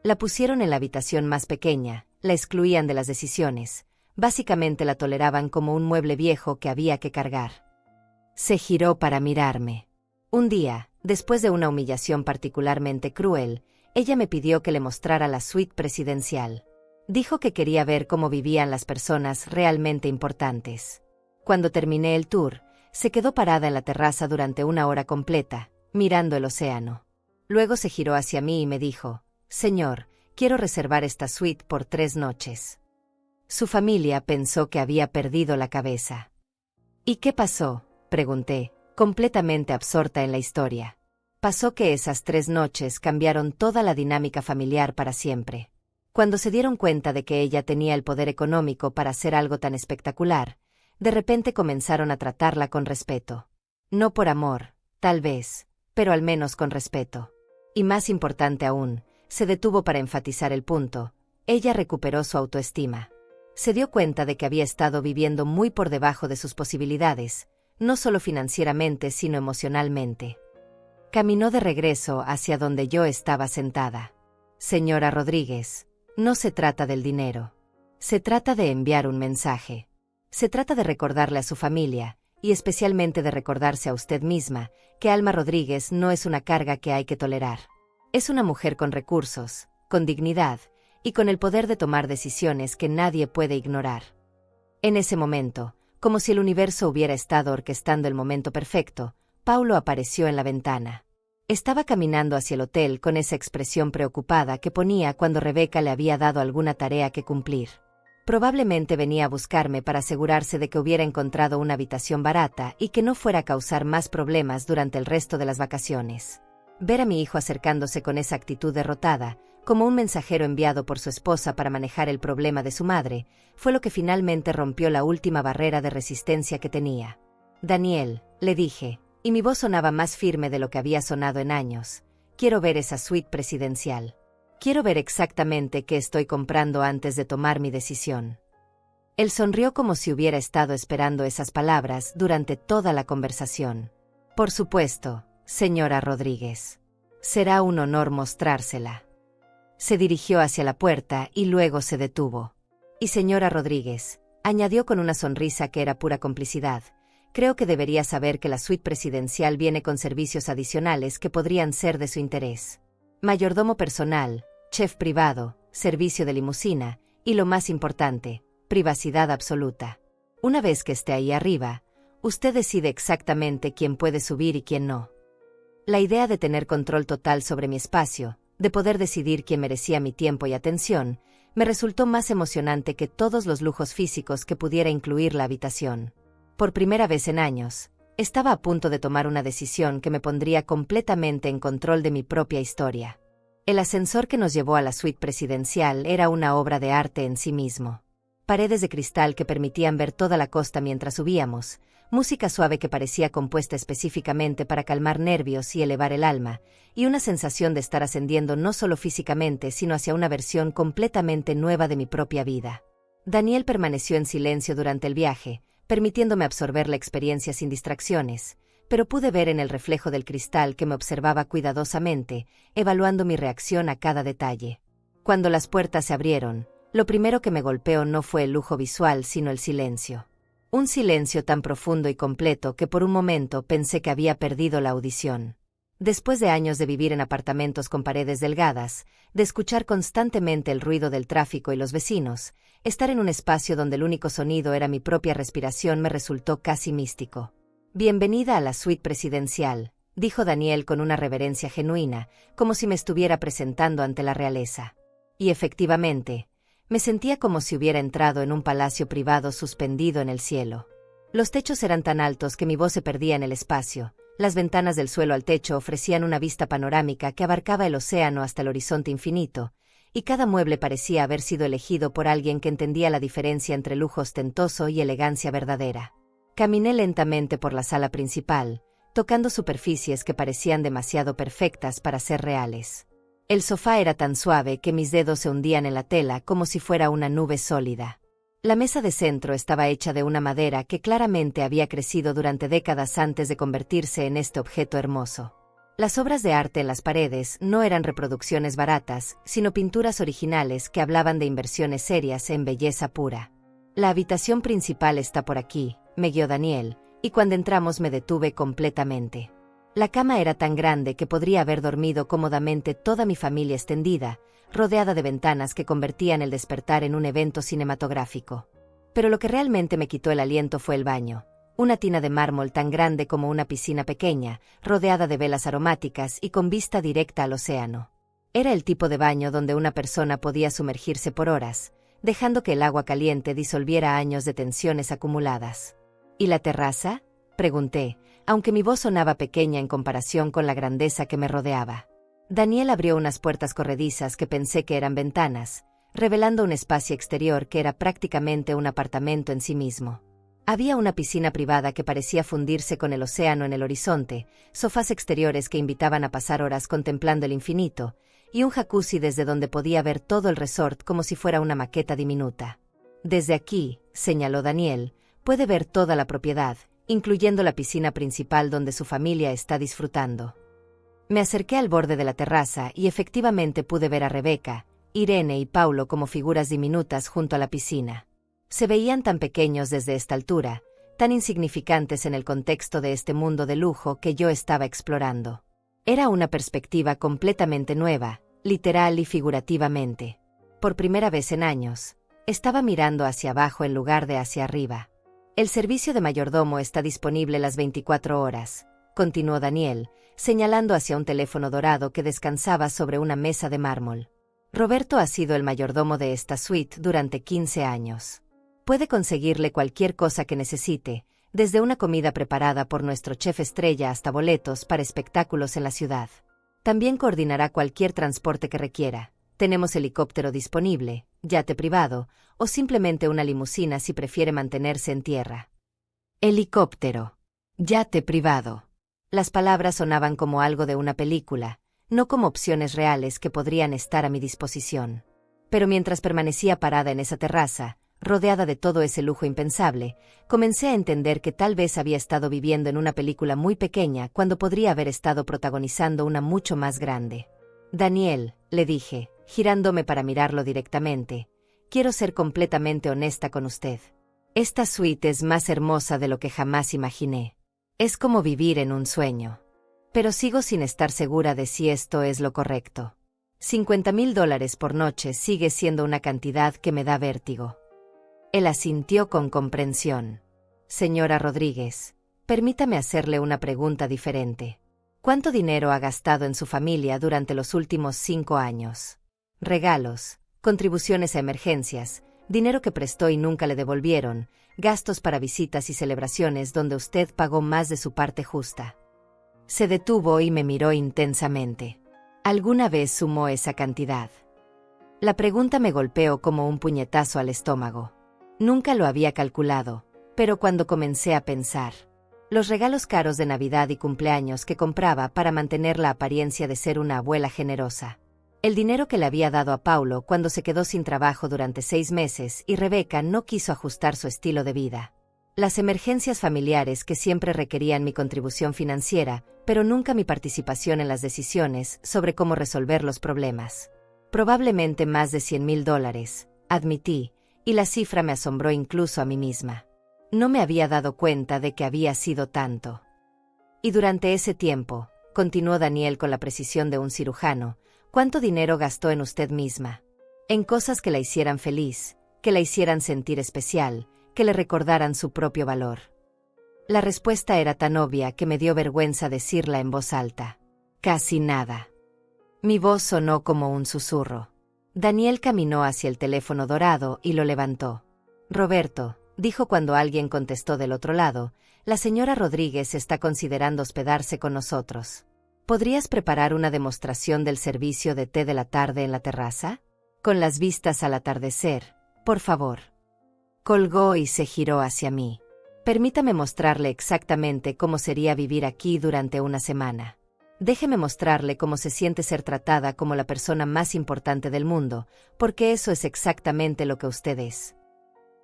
La pusieron en la habitación más pequeña, la excluían de las decisiones, básicamente la toleraban como un mueble viejo que había que cargar. Se giró para mirarme. Un día, después de una humillación particularmente cruel, ella me pidió que le mostrara la suite presidencial. Dijo que quería ver cómo vivían las personas realmente importantes. Cuando terminé el tour, se quedó parada en la terraza durante 1 hora completa, mirando el océano. Luego se giró hacia mí y me dijo: «Señor, quiero reservar esta suite por 3 noches». Su familia pensó que había perdido la cabeza. «¿Y qué pasó?», pregunté, completamente absorta en la historia. Pasó que esas 3 noches cambiaron toda la dinámica familiar para siempre. Cuando se dieron cuenta de que ella tenía el poder económico para hacer algo tan espectacular, de repente comenzaron a tratarla con respeto. No por amor, tal vez, pero al menos con respeto. Y más importante aún, se detuvo para enfatizar el punto: ella recuperó su autoestima. Se dio cuenta de que había estado viviendo muy por debajo de sus posibilidades, no solo financieramente sino emocionalmente. Caminó de regreso hacia donde yo estaba sentada. «Señora Rodríguez, no se trata del dinero. Se trata de enviar un mensaje. Se trata de recordarle a su familia, y especialmente de recordarse a usted misma, que Alma Rodríguez no es una carga que hay que tolerar. Es una mujer con recursos, con dignidad, y con el poder de tomar decisiones que nadie puede ignorar». En ese momento, como si el universo hubiera estado orquestando el momento perfecto, Paulo apareció en la ventana. Estaba caminando hacia el hotel con esa expresión preocupada que ponía cuando Rebeca le había dado alguna tarea que cumplir. Probablemente venía a buscarme para asegurarse de que hubiera encontrado una habitación barata y que no fuera a causar más problemas durante el resto de las vacaciones. Ver a mi hijo acercándose con esa actitud derrotada, como un mensajero enviado por su esposa para manejar el problema de su madre, fue lo que finalmente rompió la última barrera de resistencia que tenía. «Daniel», le dije, y mi voz sonaba más firme de lo que había sonado en años, «quiero ver esa suite presidencial. Quiero ver exactamente qué estoy comprando antes de tomar mi decisión». Él sonrió como si hubiera estado esperando esas palabras durante toda la conversación. «Por supuesto, señora Rodríguez. Será un honor mostrársela». Se dirigió hacia la puerta y luego se detuvo. «Y señora Rodríguez», añadió con una sonrisa que era pura complicidad, «creo que debería saber que la suite presidencial viene con servicios adicionales que podrían ser de su interés. Mayordomo personal, chef privado, servicio de limusina, y lo más importante, privacidad absoluta. Una vez que esté ahí arriba, usted decide exactamente quién puede subir y quién no». La idea de tener control total sobre mi espacio, de poder decidir quién merecía mi tiempo y atención, me resultó más emocionante que todos los lujos físicos que pudiera incluir la habitación. Por primera vez en años, estaba a punto de tomar una decisión que me pondría completamente en control de mi propia historia. El ascensor que nos llevó a la suite presidencial era una obra de arte en sí mismo. Paredes de cristal que permitían ver toda la costa mientras subíamos, música suave que parecía compuesta específicamente para calmar nervios y elevar el alma, y una sensación de estar ascendiendo no solo físicamente sino hacia una versión completamente nueva de mi propia vida. Daniel permaneció en silencio durante el viaje, permitiéndome absorber la experiencia sin distracciones, pero pude ver en el reflejo del cristal que me observaba cuidadosamente, evaluando mi reacción a cada detalle. Cuando las puertas se abrieron, lo primero que me golpeó no fue el lujo visual sino el silencio. Un silencio tan profundo y completo que por un momento pensé que había perdido la audición. Después de años de vivir en apartamentos con paredes delgadas, de escuchar constantemente el ruido del tráfico y los vecinos, estar en un espacio donde el único sonido era mi propia respiración me resultó casi místico. «Bienvenida a la suite presidencial», dijo Daniel con una reverencia genuina, como si me estuviera presentando ante la realeza. Y efectivamente, me sentía como si hubiera entrado en un palacio privado suspendido en el cielo. Los techos eran tan altos que mi voz se perdía en el espacio, Las ventanas del suelo al techo ofrecían una vista panorámica que abarcaba el océano hasta el horizonte infinito, y cada mueble parecía haber sido elegido por alguien que entendía la diferencia entre lujo ostentoso y elegancia verdadera. Caminé lentamente por la sala principal, tocando superficies que parecían demasiado perfectas para ser reales. El sofá era tan suave que mis dedos se hundían en la tela como si fuera una nube sólida. La mesa de centro estaba hecha de una madera que claramente había crecido durante décadas antes de convertirse en este objeto hermoso. Las obras de arte en las paredes no eran reproducciones baratas, sino pinturas originales que hablaban de inversiones serias en belleza pura. La habitación principal está por aquí, me guió Daniel, y cuando entramos me detuve completamente. La cama era tan grande que podría haber dormido cómodamente toda mi familia extendida, rodeada de ventanas que convertían el despertar en un evento cinematográfico. Pero lo que realmente me quitó el aliento fue el baño. Una tina de mármol tan grande como una piscina pequeña, rodeada de velas aromáticas y con vista directa al océano. Era el tipo de baño donde una persona podía sumergirse por horas, dejando que el agua caliente disolviera años de tensiones acumuladas. ¿Y la terraza?, pregunté, aunque mi voz sonaba pequeña en comparación con la grandeza que me rodeaba. Daniel abrió unas puertas corredizas que pensé que eran ventanas, revelando un espacio exterior que era prácticamente un apartamento en sí mismo. Había una piscina privada que parecía fundirse con el océano en el horizonte, sofás exteriores que invitaban a pasar horas contemplando el infinito, y un jacuzzi desde donde podía ver todo el resort como si fuera una maqueta diminuta. Desde aquí, señaló Daniel, puede ver toda la propiedad, incluyendo la piscina principal donde su familia está disfrutando. Me acerqué al borde de la terraza y efectivamente pude ver a Rebeca, Irene y Paulo como figuras diminutas junto a la piscina. Se veían tan pequeños desde esta altura, tan insignificantes en el contexto de este mundo de lujo que yo estaba explorando. Era una perspectiva completamente nueva, literal y figurativamente. Por primera vez en años, estaba mirando hacia abajo en lugar de hacia arriba. El servicio de mayordomo está disponible las 24 horas, continuó Daniel, señalando hacia un teléfono dorado que descansaba sobre una mesa de mármol. Roberto ha sido el mayordomo de esta suite durante 15 años. Puede conseguirle cualquier cosa que necesite, desde una comida preparada por nuestro chef estrella hasta boletos para espectáculos en la ciudad. También coordinará cualquier transporte que requiera. Tenemos helicóptero disponible, yate privado, o simplemente una limusina si prefiere mantenerse en tierra. Helicóptero. Yate privado. Las palabras sonaban como algo de una película, no como opciones reales que podrían estar a mi disposición. Pero mientras permanecía parada en esa terraza, rodeada de todo ese lujo impensable, comencé a entender que tal vez había estado viviendo en una película muy pequeña cuando podría haber estado protagonizando una mucho más grande. Daniel, le dije, girándome para mirarlo directamente, quiero ser completamente honesta con usted. Esta suite es más hermosa de lo que jamás imaginé. Es como vivir en un sueño. Pero sigo sin estar segura de si esto es lo correcto. $50,000 por noche sigue siendo una cantidad que me da vértigo. Él asintió con comprensión. Señora Rodríguez, permítame hacerle una pregunta diferente. ¿Cuánto dinero ha gastado en su familia durante los últimos 5 años? Regalos, contribuciones a emergencias, dinero que prestó y nunca le devolvieron, gastos para visitas y celebraciones donde usted pagó más de su parte justa. Se detuvo y me miró intensamente. ¿Alguna vez sumó esa cantidad? La pregunta me golpeó como un puñetazo al estómago. Nunca lo había calculado, pero cuando comencé a pensar, los regalos caros de Navidad y cumpleaños que compraba para mantener la apariencia de ser una abuela generosa. El dinero que le había dado a Paulo cuando se quedó sin trabajo durante 6 meses y Rebeca no quiso ajustar su estilo de vida. Las emergencias familiares que siempre requerían mi contribución financiera, pero nunca mi participación en las decisiones sobre cómo resolver los problemas. Probablemente más de $100,000, admití, y la cifra me asombró incluso a mí misma. No me había dado cuenta de que había sido tanto. Y durante ese tiempo, continuó Daniel con la precisión de un cirujano, ¿cuánto dinero gastó en usted misma? En cosas que la hicieran feliz, que la hicieran sentir especial, que le recordaran su propio valor. La respuesta era tan obvia que me dio vergüenza decirla en voz alta. Casi nada. Mi voz sonó como un susurro. Daniel caminó hacia el teléfono dorado y lo levantó. Roberto, dijo cuando alguien contestó del otro lado, la señora Rodríguez está considerando hospedarse con nosotros. ¿Podrías preparar una demostración del servicio de té de la tarde en la terraza? Con las vistas al atardecer, por favor. Colgó y se giró hacia mí. Permítame mostrarle exactamente cómo sería vivir aquí durante una semana. Déjeme mostrarle cómo se siente ser tratada como la persona más importante del mundo, porque eso es exactamente lo que usted es.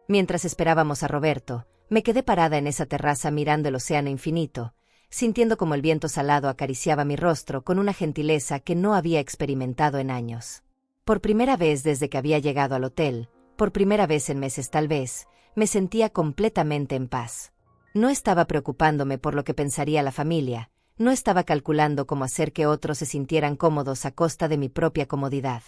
Mientras esperábamos a Roberto, me quedé parada en esa terraza mirando el océano infinito, sintiendo como el viento salado acariciaba mi rostro con una gentileza que no había experimentado en años. Por primera vez desde que había llegado al hotel, por primera vez en meses tal vez, me sentía completamente en paz. No estaba preocupándome por lo que pensaría la familia, no estaba calculando cómo hacer que otros se sintieran cómodos a costa de mi propia comodidad.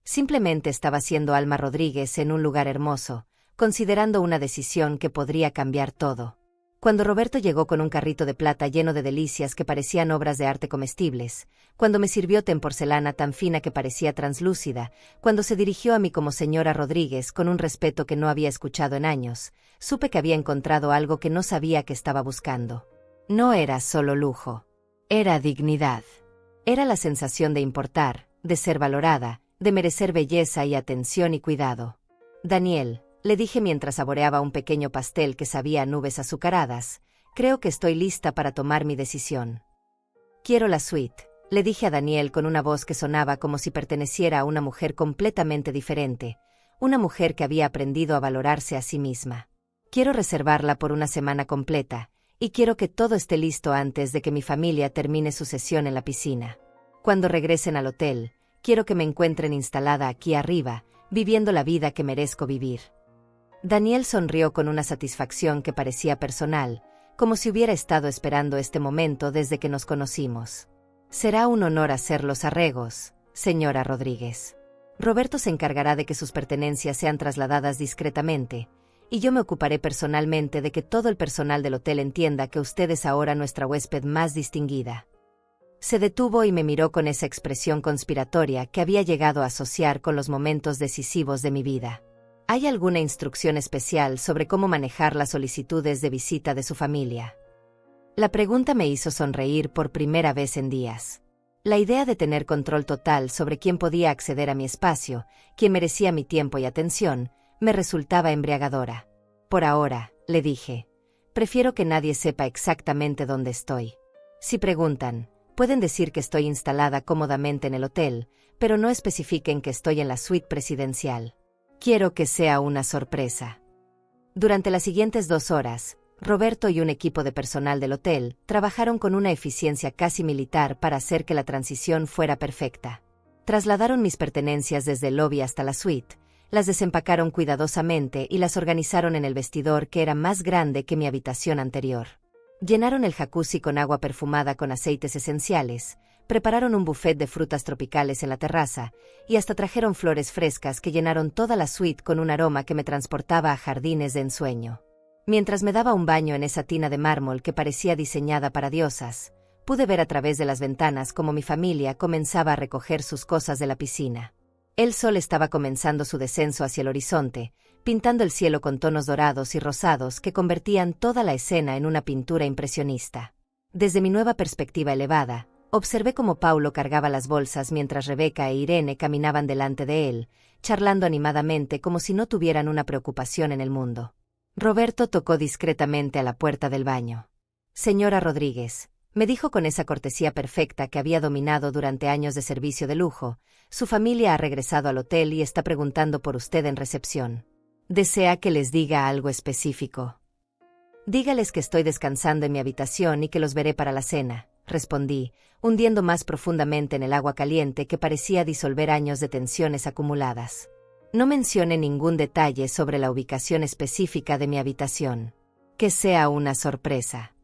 Simplemente estaba siendo Alma Rodríguez en un lugar hermoso, considerando una decisión que podría cambiar todo. Cuando Roberto llegó con un carrito de plata lleno de delicias que parecían obras de arte comestibles, cuando me sirvió té en porcelana tan fina que parecía translúcida, cuando se dirigió a mí como señora Rodríguez con un respeto que no había escuchado en años, supe que había encontrado algo que no sabía que estaba buscando. No era solo lujo. Era dignidad. Era la sensación de importar, de ser valorada, de merecer belleza y atención y cuidado. Daniel, le dije mientras saboreaba un pequeño pastel que sabía a nubes azucaradas, creo que estoy lista para tomar mi decisión. Quiero la suite, le dije a Daniel con una voz que sonaba como si perteneciera a una mujer completamente diferente, una mujer que había aprendido a valorarse a sí misma. Quiero reservarla por una semana completa, y quiero que todo esté listo antes de que mi familia termine su sesión en la piscina. Cuando regresen al hotel, quiero que me encuentren instalada aquí arriba, viviendo la vida que merezco vivir. Daniel sonrió con una satisfacción que parecía personal, como si hubiera estado esperando este momento desde que nos conocimos. Será un honor hacer los arreglos, señora Rodríguez. Roberto se encargará de que sus pertenencias sean trasladadas discretamente, y yo me ocuparé personalmente de que todo el personal del hotel entienda que usted es ahora nuestra huésped más distinguida. Se detuvo y me miró con esa expresión conspiratoria que había llegado a asociar con los momentos decisivos de mi vida. ¿Hay alguna instrucción especial sobre cómo manejar las solicitudes de visita de su familia? La pregunta me hizo sonreír por primera vez en días. La idea de tener control total sobre quién podía acceder a mi espacio, quién merecía mi tiempo y atención, me resultaba embriagadora. Por ahora, le dije, prefiero que nadie sepa exactamente dónde estoy. Si preguntan, pueden decir que estoy instalada cómodamente en el hotel, pero no especifiquen que estoy en la suite presidencial. Quiero que sea una sorpresa. Durante las siguientes 2 horas, Roberto y un equipo de personal del hotel trabajaron con una eficiencia casi militar para hacer que la transición fuera perfecta. Trasladaron mis pertenencias desde el lobby hasta la suite, las desempacaron cuidadosamente y las organizaron en el vestidor que era más grande que mi habitación anterior. Llenaron el jacuzzi con agua perfumada con aceites esenciales, prepararon un buffet de frutas tropicales en la terraza, y hasta trajeron flores frescas que llenaron toda la suite con un aroma que me transportaba a jardines de ensueño. Mientras me daba un baño en esa tina de mármol que parecía diseñada para diosas, pude ver a través de las ventanas cómo mi familia comenzaba a recoger sus cosas de la piscina. El sol estaba comenzando su descenso hacia el horizonte, pintando el cielo con tonos dorados y rosados que convertían toda la escena en una pintura impresionista. Desde mi nueva perspectiva elevada, observé cómo Paulo cargaba las bolsas mientras Rebeca e Irene caminaban delante de él, charlando animadamente como si no tuvieran una preocupación en el mundo. Roberto tocó discretamente a la puerta del baño. «Señora Rodríguez», me dijo con esa cortesía perfecta que había dominado durante años de servicio de lujo, «su familia ha regresado al hotel y está preguntando por usted en recepción. ¿Desea que les diga algo específico?» «Dígales que estoy descansando en mi habitación y que los veré para la cena», respondí, hundiendo más profundamente en el agua caliente que parecía disolver años de tensiones acumuladas. No mencione ningún detalle sobre la ubicación específica de mi habitación. Que sea una sorpresa.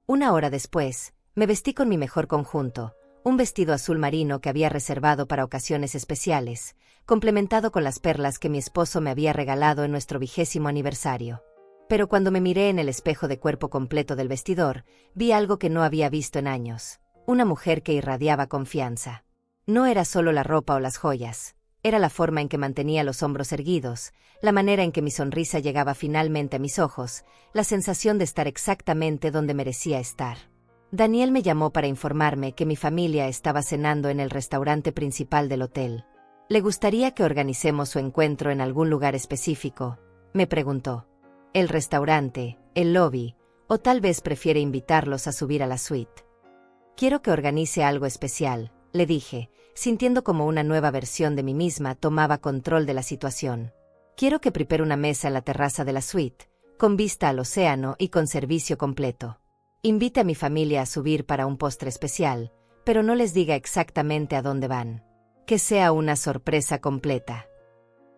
1 hora después, me vestí con mi mejor conjunto, un vestido azul marino que había reservado para ocasiones especiales, complementado con las perlas que mi esposo me había regalado en nuestro 20º aniversario. Pero cuando me miré en el espejo de cuerpo completo del vestidor, vi algo que no había visto en años, una mujer que irradiaba confianza. No era solo la ropa o las joyas. Era la forma en que mantenía los hombros erguidos, la manera en que mi sonrisa llegaba finalmente a mis ojos, la sensación de estar exactamente donde merecía estar. Daniel me llamó para informarme que mi familia estaba cenando en el restaurante principal del hotel. ¿Le gustaría que organicemos su encuentro en algún lugar específico?, me preguntó. ¿El restaurante, el lobby, o tal vez prefiere invitarlos a subir a la suite? Quiero que organice algo especial, le dije, sintiendo como una nueva versión de mí misma tomaba control de la situación. Quiero que prepare una mesa en la terraza de la suite, con vista al océano y con servicio completo. Invite a mi familia a subir para un postre especial, pero no les diga exactamente a dónde van. Que sea una sorpresa completa.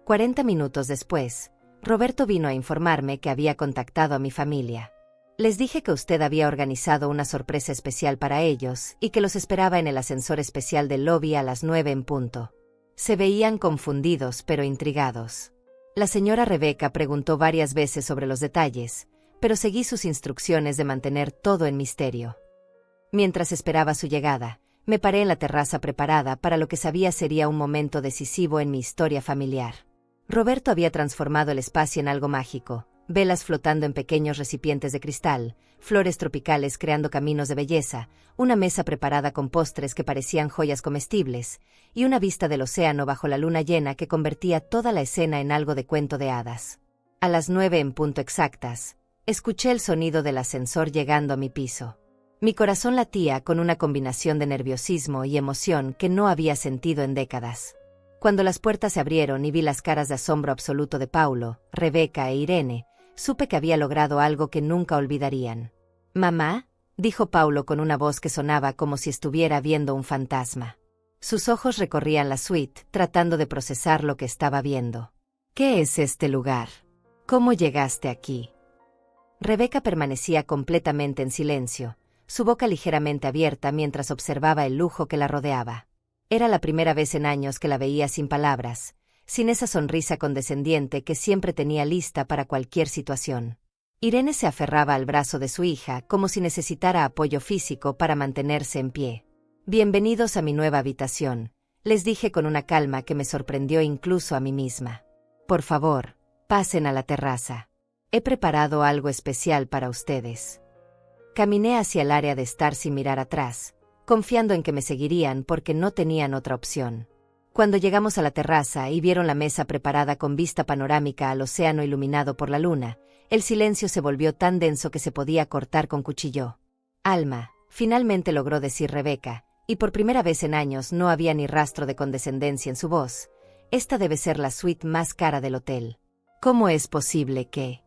40 minutos después, Roberto vino a informarme que había contactado a mi familia. Les dije que usted había organizado una sorpresa especial para ellos y que los esperaba en el ascensor especial del lobby a las 9 en punto. Se veían confundidos pero intrigados. La señora Rebeca preguntó varias veces sobre los detalles, pero seguí sus instrucciones de mantener todo en misterio. Mientras esperaba su llegada, me paré en la terraza preparada para lo que sabía sería un momento decisivo en mi historia familiar. Roberto había transformado el espacio en algo mágico. Velas flotando en pequeños recipientes de cristal, flores tropicales creando caminos de belleza, una mesa preparada con postres que parecían joyas comestibles, y una vista del océano bajo la luna llena que convertía toda la escena en algo de cuento de hadas. A las 9 en punto exactas, escuché el sonido del ascensor llegando a mi piso. Mi corazón latía con una combinación de nerviosismo y emoción que no había sentido en décadas. Cuando las puertas se abrieron y vi las caras de asombro absoluto de Paulo, Rebeca e Irene, supe que había logrado algo que nunca olvidarían. «Mamá», dijo Paulo con una voz que sonaba como si estuviera viendo un fantasma. Sus ojos recorrían la suite, tratando de procesar lo que estaba viendo. «¿Qué es este lugar? ¿Cómo llegaste aquí?». Rebeca permanecía completamente en silencio, su boca ligeramente abierta mientras observaba el lujo que la rodeaba. Era la primera vez en años que la veía sin palabras, sin esa sonrisa condescendiente que siempre tenía lista para cualquier situación. Irene se aferraba al brazo de su hija como si necesitara apoyo físico para mantenerse en pie. «Bienvenidos a mi nueva habitación», les dije con una calma que me sorprendió incluso a mí misma. «Por favor, pasen a la terraza. He preparado algo especial para ustedes». Caminé hacia el área de estar sin mirar atrás, confiando en que me seguirían porque no tenían otra opción. Cuando llegamos a la terraza y vieron la mesa preparada con vista panorámica al océano iluminado por la luna, el silencio se volvió tan denso que se podía cortar con cuchillo. «Alma», finalmente logró decir Rebeca, y por primera vez en años no había ni rastro de condescendencia en su voz. «Esta debe ser la suite más cara del hotel. ¿Cómo es posible que...?»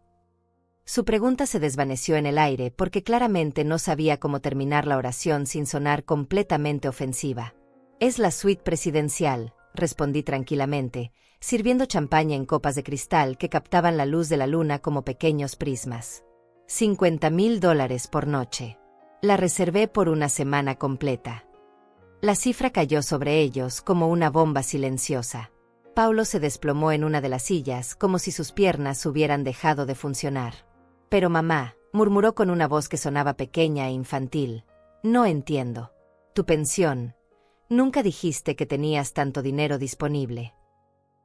Su pregunta se desvaneció en el aire porque claramente no sabía cómo terminar la oración sin sonar completamente ofensiva. «Es la suite presidencial», respondí tranquilamente, sirviendo champaña en copas de cristal que captaban la luz de la luna como pequeños prismas. $50,000 por noche. La reservé por una semana completa. La cifra cayó sobre ellos como una bomba silenciosa. Paulo se desplomó en una de las sillas como si sus piernas hubieran dejado de funcionar. «Pero mamá», murmuró con una voz que sonaba pequeña e infantil, «no entiendo. Tu pensión. Nunca dijiste que tenías tanto dinero disponible».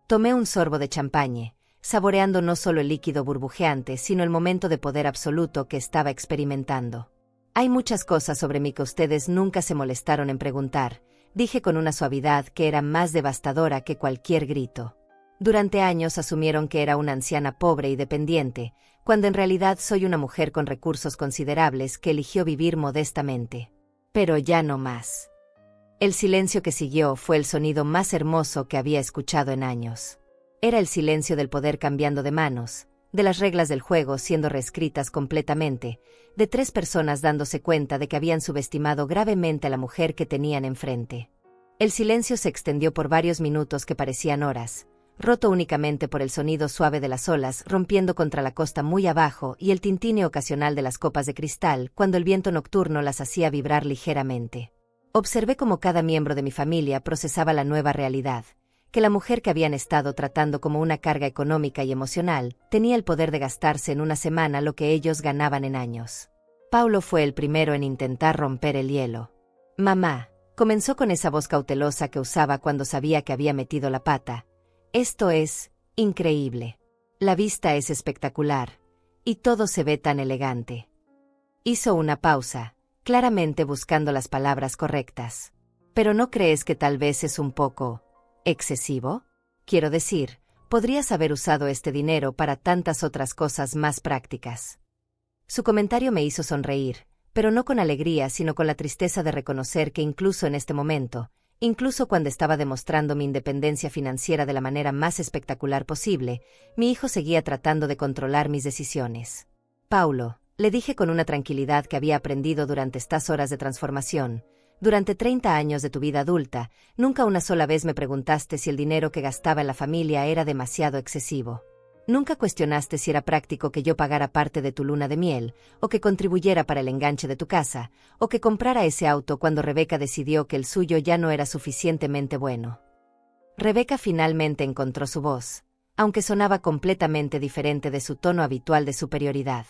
Tomé un sorbo de champaña, saboreando no solo el líquido burbujeante, sino el momento de poder absoluto que estaba experimentando. «Hay muchas cosas sobre mí que ustedes nunca se molestaron en preguntar», dije con una suavidad que era más devastadora que cualquier grito. «Durante años asumieron que era una anciana pobre y dependiente, cuando en realidad soy una mujer con recursos considerables que eligió vivir modestamente. Pero ya no más». El silencio que siguió fue el sonido más hermoso que había escuchado en años. Era el silencio del poder cambiando de manos, de las reglas del juego siendo reescritas completamente, de 3 personas dándose cuenta de que habían subestimado gravemente a la mujer que tenían enfrente. El silencio se extendió por varios minutos que parecían horas, roto únicamente por el sonido suave de las olas rompiendo contra la costa muy abajo y el tintineo ocasional de las copas de cristal cuando el viento nocturno las hacía vibrar ligeramente. Observé cómo cada miembro de mi familia procesaba la nueva realidad, que la mujer que habían estado tratando como una carga económica y emocional tenía el poder de gastarse en una semana lo que ellos ganaban en años. Paulo fue el primero en intentar romper el hielo. «Mamá», Comenzó con esa voz cautelosa que usaba cuando sabía que había metido la pata. Esto es increíble. La vista es espectacular. Y todo se ve tan elegante. Hizo una pausa, claramente buscando las palabras correctas. ¿Pero no crees que tal vez es un poco excesivo? Quiero decir, podrías haber usado este dinero para tantas otras cosas más prácticas. Su comentario me hizo sonreír, pero no con alegría, sino con la tristeza de reconocer que incluso en este momento, incluso cuando estaba demostrando mi independencia financiera de la manera más espectacular posible, mi hijo seguía tratando de controlar mis decisiones. Paulo, le dije con una tranquilidad que había aprendido durante estas horas de transformación, durante 30 años de tu vida adulta, nunca una sola vez me preguntaste si el dinero que gastaba en la familia era demasiado excesivo. Nunca cuestionaste si era práctico que yo pagara parte de tu luna de miel, o que contribuyera para el enganche de tu casa, o que comprara ese auto cuando Rebeca decidió que el suyo ya no era suficientemente bueno. Rebeca finalmente encontró su voz, aunque sonaba completamente diferente de su tono habitual de superioridad.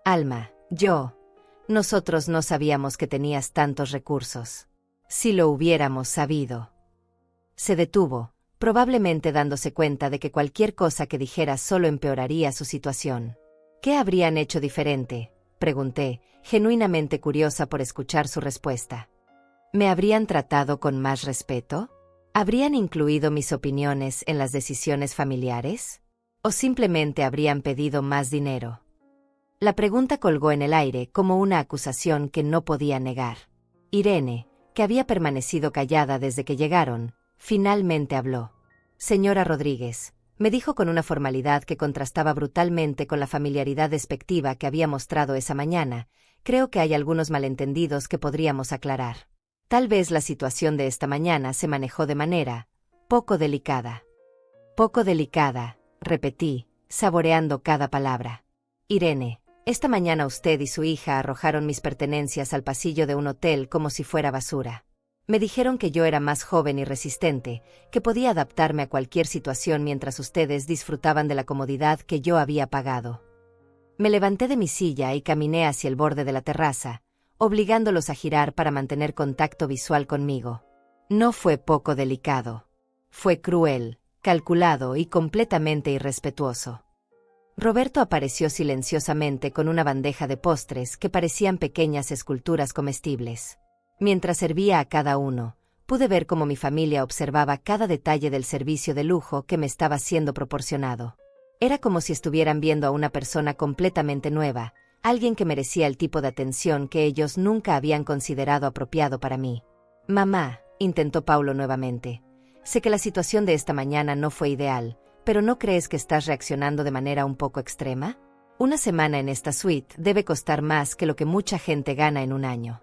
Alma, nosotros no sabíamos que tenías tantos recursos. Si lo hubiéramos sabido. Se detuvo, probablemente dándose cuenta de que cualquier cosa que dijera solo empeoraría su situación. ¿Qué habrían hecho diferente?, pregunté, genuinamente curiosa por escuchar su respuesta. ¿Me habrían tratado con más respeto? ¿Habrían incluido mis opiniones en las decisiones familiares? ¿O simplemente habrían pedido más dinero? La pregunta colgó en el aire como una acusación que no podía negar. Irene, que había permanecido callada desde que llegaron, finalmente habló. Señora Rodríguez, me dijo con una formalidad que contrastaba brutalmente con la familiaridad despectiva que había mostrado esa mañana, creo que hay algunos malentendidos que podríamos aclarar. Tal vez la situación de esta mañana se manejó de manera poco delicada. Poco delicada, repetí, saboreando cada palabra. Irene, esta mañana usted y su hija arrojaron mis pertenencias al pasillo de un hotel como si fuera basura. Me dijeron que yo era más joven y resistente, que podía adaptarme a cualquier situación mientras ustedes disfrutaban de la comodidad que yo había pagado. Me levanté de mi silla y caminé hacia el borde de la terraza, obligándolos a girar para mantener contacto visual conmigo. No fue poco delicado. Fue cruel, calculado y completamente irrespetuoso. Roberto apareció silenciosamente con una bandeja de postres que parecían pequeñas esculturas comestibles. Mientras servía a cada uno, pude ver cómo mi familia observaba cada detalle del servicio de lujo que me estaba siendo proporcionado. Era como si estuvieran viendo a una persona completamente nueva, alguien que merecía el tipo de atención que ellos nunca habían considerado apropiado para mí. Mamá, intentó Paulo nuevamente. Sé que la situación de esta mañana no fue ideal, pero ¿no crees que estás reaccionando de manera un poco extrema? Una semana en esta suite debe costar más que lo que mucha gente gana en un año.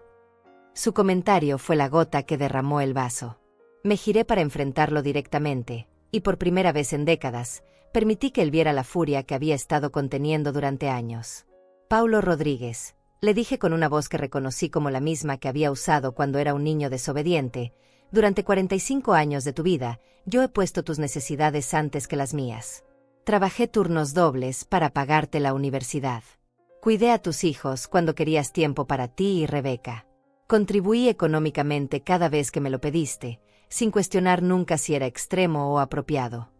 Su comentario fue la gota que derramó el vaso. Me giré para enfrentarlo directamente, y por primera vez en décadas, permití que él viera la furia que había estado conteniendo durante años. Paulo Rodríguez, le dije con una voz que reconocí como la misma que había usado cuando era un niño desobediente, durante 45 años de tu vida, yo he puesto tus necesidades antes que las mías. Trabajé turnos dobles para pagarte la universidad. Cuidé a tus hijos cuando querías tiempo para ti y Rebeca. Contribuí económicamente cada vez que me lo pediste, sin cuestionar nunca si era extremo o apropiado.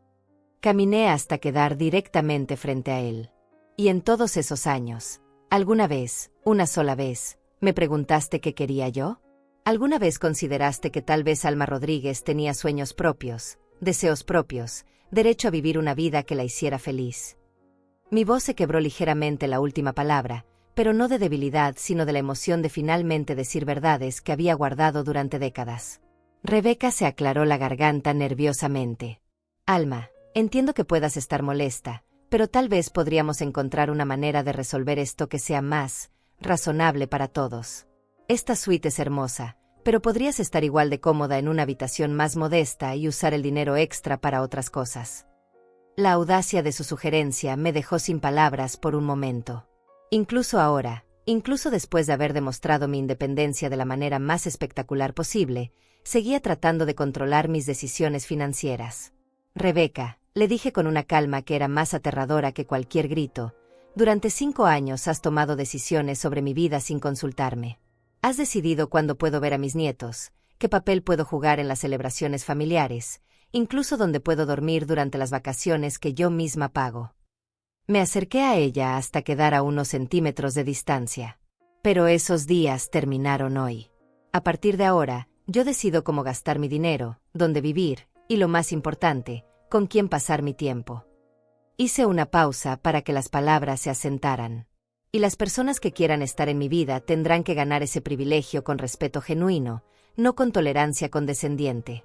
Caminé hasta quedar directamente frente a él. Y en todos esos años, ¿alguna vez, una sola vez, me preguntaste qué quería yo? ¿Alguna vez consideraste que tal vez Alma Rodríguez tenía sueños propios, deseos propios, derecho a vivir una vida que la hiciera feliz? Mi voz se quebró ligeramente la última palabra, pero no de debilidad sino de la emoción de finalmente decir verdades que había guardado durante décadas. Rebeca se aclaró la garganta nerviosamente. Alma, entiendo que puedas estar molesta, pero tal vez podríamos encontrar una manera de resolver esto que sea más razonable para todos. Esta suite es hermosa, pero podrías estar igual de cómoda en una habitación más modesta y usar el dinero extra para otras cosas. La audacia de su sugerencia me dejó sin palabras por un momento. Incluso ahora, incluso después de haber demostrado mi independencia de la manera más espectacular posible, seguía tratando de controlar mis decisiones financieras. Rebeca, le dije con una calma que era más aterradora que cualquier grito, durante 5 años has tomado decisiones sobre mi vida sin consultarme. Has decidido cuándo puedo ver a mis nietos, ¿Qué papel puedo jugar en las celebraciones familiares, incluso donde puedo dormir durante las vacaciones que yo misma pago? Me acerqué a ella hasta quedar a unos centímetros de distancia. Pero esos días terminaron hoy. A partir de ahora, yo decido cómo gastar mi dinero, dónde vivir, y lo más importante, con quién pasar mi tiempo. Hice una pausa para que las palabras se asentaran. Y las personas que quieran estar en mi vida tendrán que ganar ese privilegio con respeto genuino, no con tolerancia condescendiente.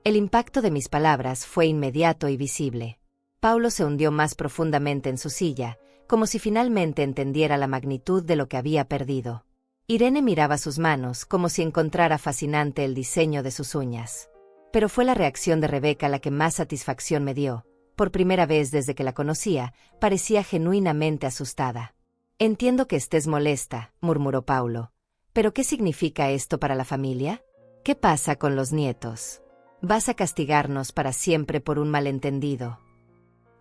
El impacto de mis palabras fue inmediato y visible. Paulo se hundió más profundamente en su silla, como si finalmente entendiera la magnitud de lo que había perdido. Irene miraba sus manos como si encontrara fascinante el diseño de sus uñas. Pero fue la reacción de Rebeca la que más satisfacción me dio. Por primera vez desde que la conocía, parecía genuinamente asustada. «Entiendo que estés molesta», murmuró Paulo. «¿Pero qué significa esto para la familia? ¿Qué pasa con los nietos? Vas a castigarnos para siempre por un malentendido».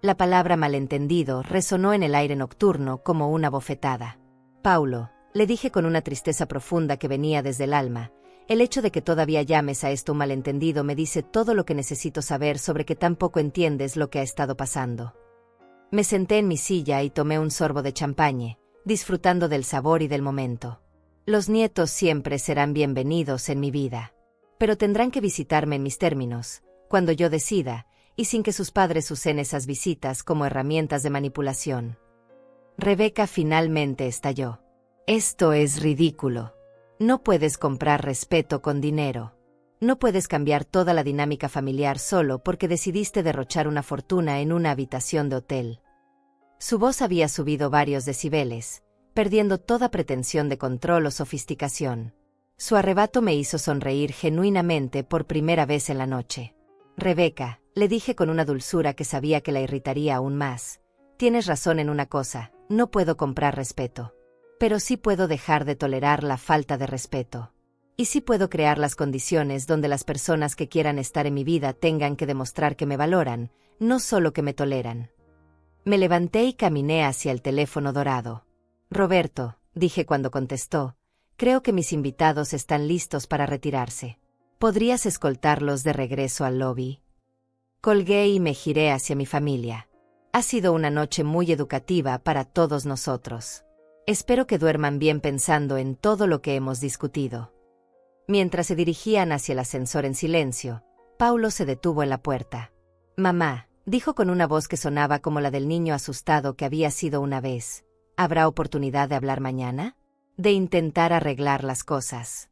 La palabra malentendido resonó en el aire nocturno como una bofetada. «Paulo», le dije con una tristeza profunda que venía desde el alma, «el hecho de que todavía llames a esto un malentendido me dice todo lo que necesito saber sobre que tan poco entiendes lo que ha estado pasando». Me senté en mi silla y tomé un sorbo de champagne, disfrutando del sabor y del momento. Los nietos siempre serán bienvenidos en mi vida. Pero tendrán que visitarme en mis términos, cuando yo decida, y sin que sus padres usen esas visitas como herramientas de manipulación. Rebeca finalmente estalló. «Esto es ridículo. No puedes comprar respeto con dinero. No puedes cambiar toda la dinámica familiar solo porque decidiste derrochar una fortuna en una habitación de hotel». Su voz había subido varios decibeles, perdiendo toda pretensión de control o sofisticación. Su arrebato me hizo sonreír genuinamente por primera vez en la noche. «Rebeca», le dije con una dulzura que sabía que la irritaría aún más, «tienes razón en una cosa, no puedo comprar respeto. Pero sí puedo dejar de tolerar la falta de respeto. Y sí puedo crear las condiciones donde las personas que quieran estar en mi vida tengan que demostrar que me valoran, no solo que me toleran». Me levanté y caminé hacia el teléfono dorado. «Roberto», dije cuando contestó, «creo que mis invitados están listos para retirarse. ¿Podrías escoltarlos de regreso al lobby?» Colgué y me giré hacia mi familia. Ha sido una noche muy educativa para todos nosotros. Espero que duerman bien pensando en todo lo que hemos discutido. Mientras se dirigían hacia el ascensor en silencio, Paulo se detuvo en la puerta. «Mamá», dijo con una voz que sonaba como la del niño asustado que había sido una vez, «¿habrá oportunidad de hablar mañana? De intentar arreglar las cosas».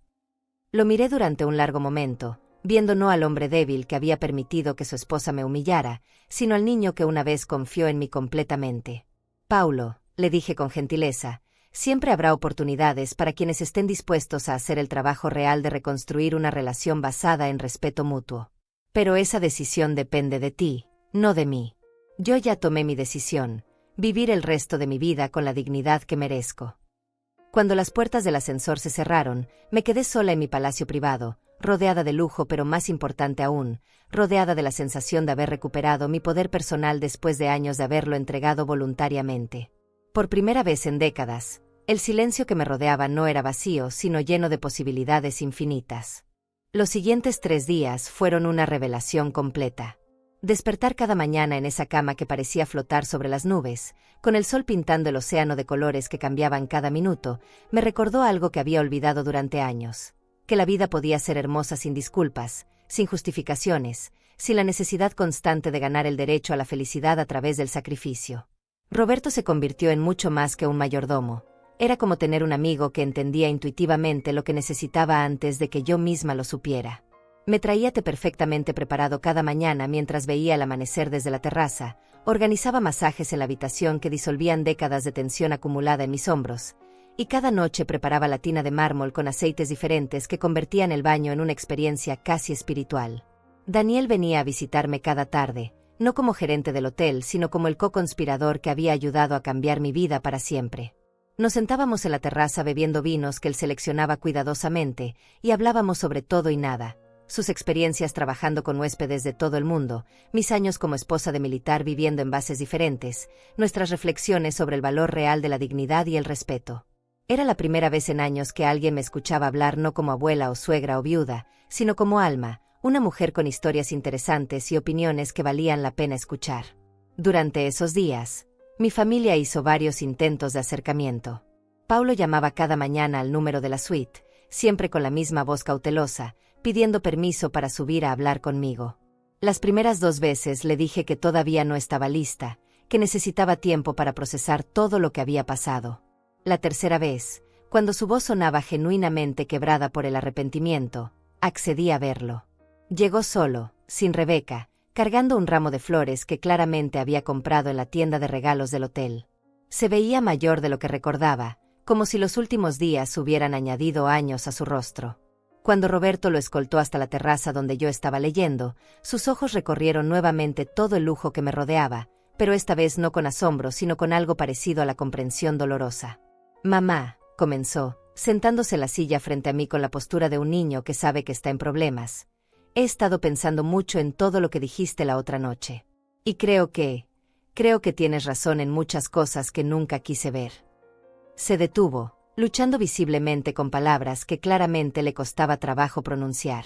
Lo miré durante un largo momento, viendo no al hombre débil que había permitido que su esposa me humillara, sino al niño que una vez confió en mí completamente. «Paulo», le dije con gentileza, «siempre habrá oportunidades para quienes estén dispuestos a hacer el trabajo real de reconstruir una relación basada en respeto mutuo. Pero esa decisión depende de ti, no de mí. Yo ya tomé mi decisión, vivir el resto de mi vida con la dignidad que merezco». Cuando las puertas del ascensor se cerraron, me quedé sola en mi palacio privado, rodeada de lujo pero más importante aún, rodeada de la sensación de haber recuperado mi poder personal después de años de haberlo entregado voluntariamente. Por primera vez en décadas, el silencio que me rodeaba no era vacío, sino lleno de posibilidades infinitas. Los siguientes 3 días fueron una revelación completa. Despertar cada mañana en esa cama que parecía flotar sobre las nubes, con el sol pintando el océano de colores que cambiaban cada minuto, me recordó algo que había olvidado durante años, que la vida podía ser hermosa sin disculpas, sin justificaciones, sin la necesidad constante de ganar el derecho a la felicidad a través del sacrificio. Roberto se convirtió en mucho más que un mayordomo. Era como tener un amigo que entendía intuitivamente lo que necesitaba antes de que yo misma lo supiera. Me traía té perfectamente preparado cada mañana mientras veía el amanecer desde la terraza, organizaba masajes en la habitación que disolvían décadas de tensión acumulada en mis hombros, y cada noche preparaba la tina de mármol con aceites diferentes que convertían el baño en una experiencia casi espiritual. Daniel venía a visitarme cada tarde, no como gerente del hotel, sino como el co-conspirador que había ayudado a cambiar mi vida para siempre. Nos sentábamos en la terraza bebiendo vinos que él seleccionaba cuidadosamente, y hablábamos sobre todo y nada. Sus experiencias trabajando con huéspedes de todo el mundo, mis años como esposa de militar viviendo en bases diferentes, nuestras reflexiones sobre el valor real de la dignidad y el respeto. Era la primera vez en años que alguien me escuchaba hablar no como abuela o suegra o viuda, sino como Alma, una mujer con historias interesantes y opiniones que valían la pena escuchar. Durante esos días, mi familia hizo varios intentos de acercamiento. Paulo llamaba cada mañana al número de la suite, siempre con la misma voz cautelosa, pidiendo permiso para subir a hablar conmigo. Las primeras 2 veces le dije que todavía no estaba lista, que necesitaba tiempo para procesar todo lo que había pasado. La tercera vez, cuando su voz sonaba genuinamente quebrada por el arrepentimiento, accedí a verlo. Llegó solo, sin Rebeca, cargando un ramo de flores que claramente había comprado en la tienda de regalos del hotel. Se veía mayor de lo que recordaba, como si los últimos días hubieran añadido años a su rostro. Cuando Roberto lo escoltó hasta la terraza donde yo estaba leyendo, sus ojos recorrieron nuevamente todo el lujo que me rodeaba, pero esta vez no con asombro sino con algo parecido a la comprensión dolorosa. «Mamá», comenzó, sentándose en la silla frente a mí con la postura de un niño que sabe que está en problemas. «He estado pensando mucho en todo lo que dijiste la otra noche. Y creo que tienes razón en muchas cosas que nunca quise ver». Se detuvo, luchando visiblemente con palabras que claramente le costaba trabajo pronunciar.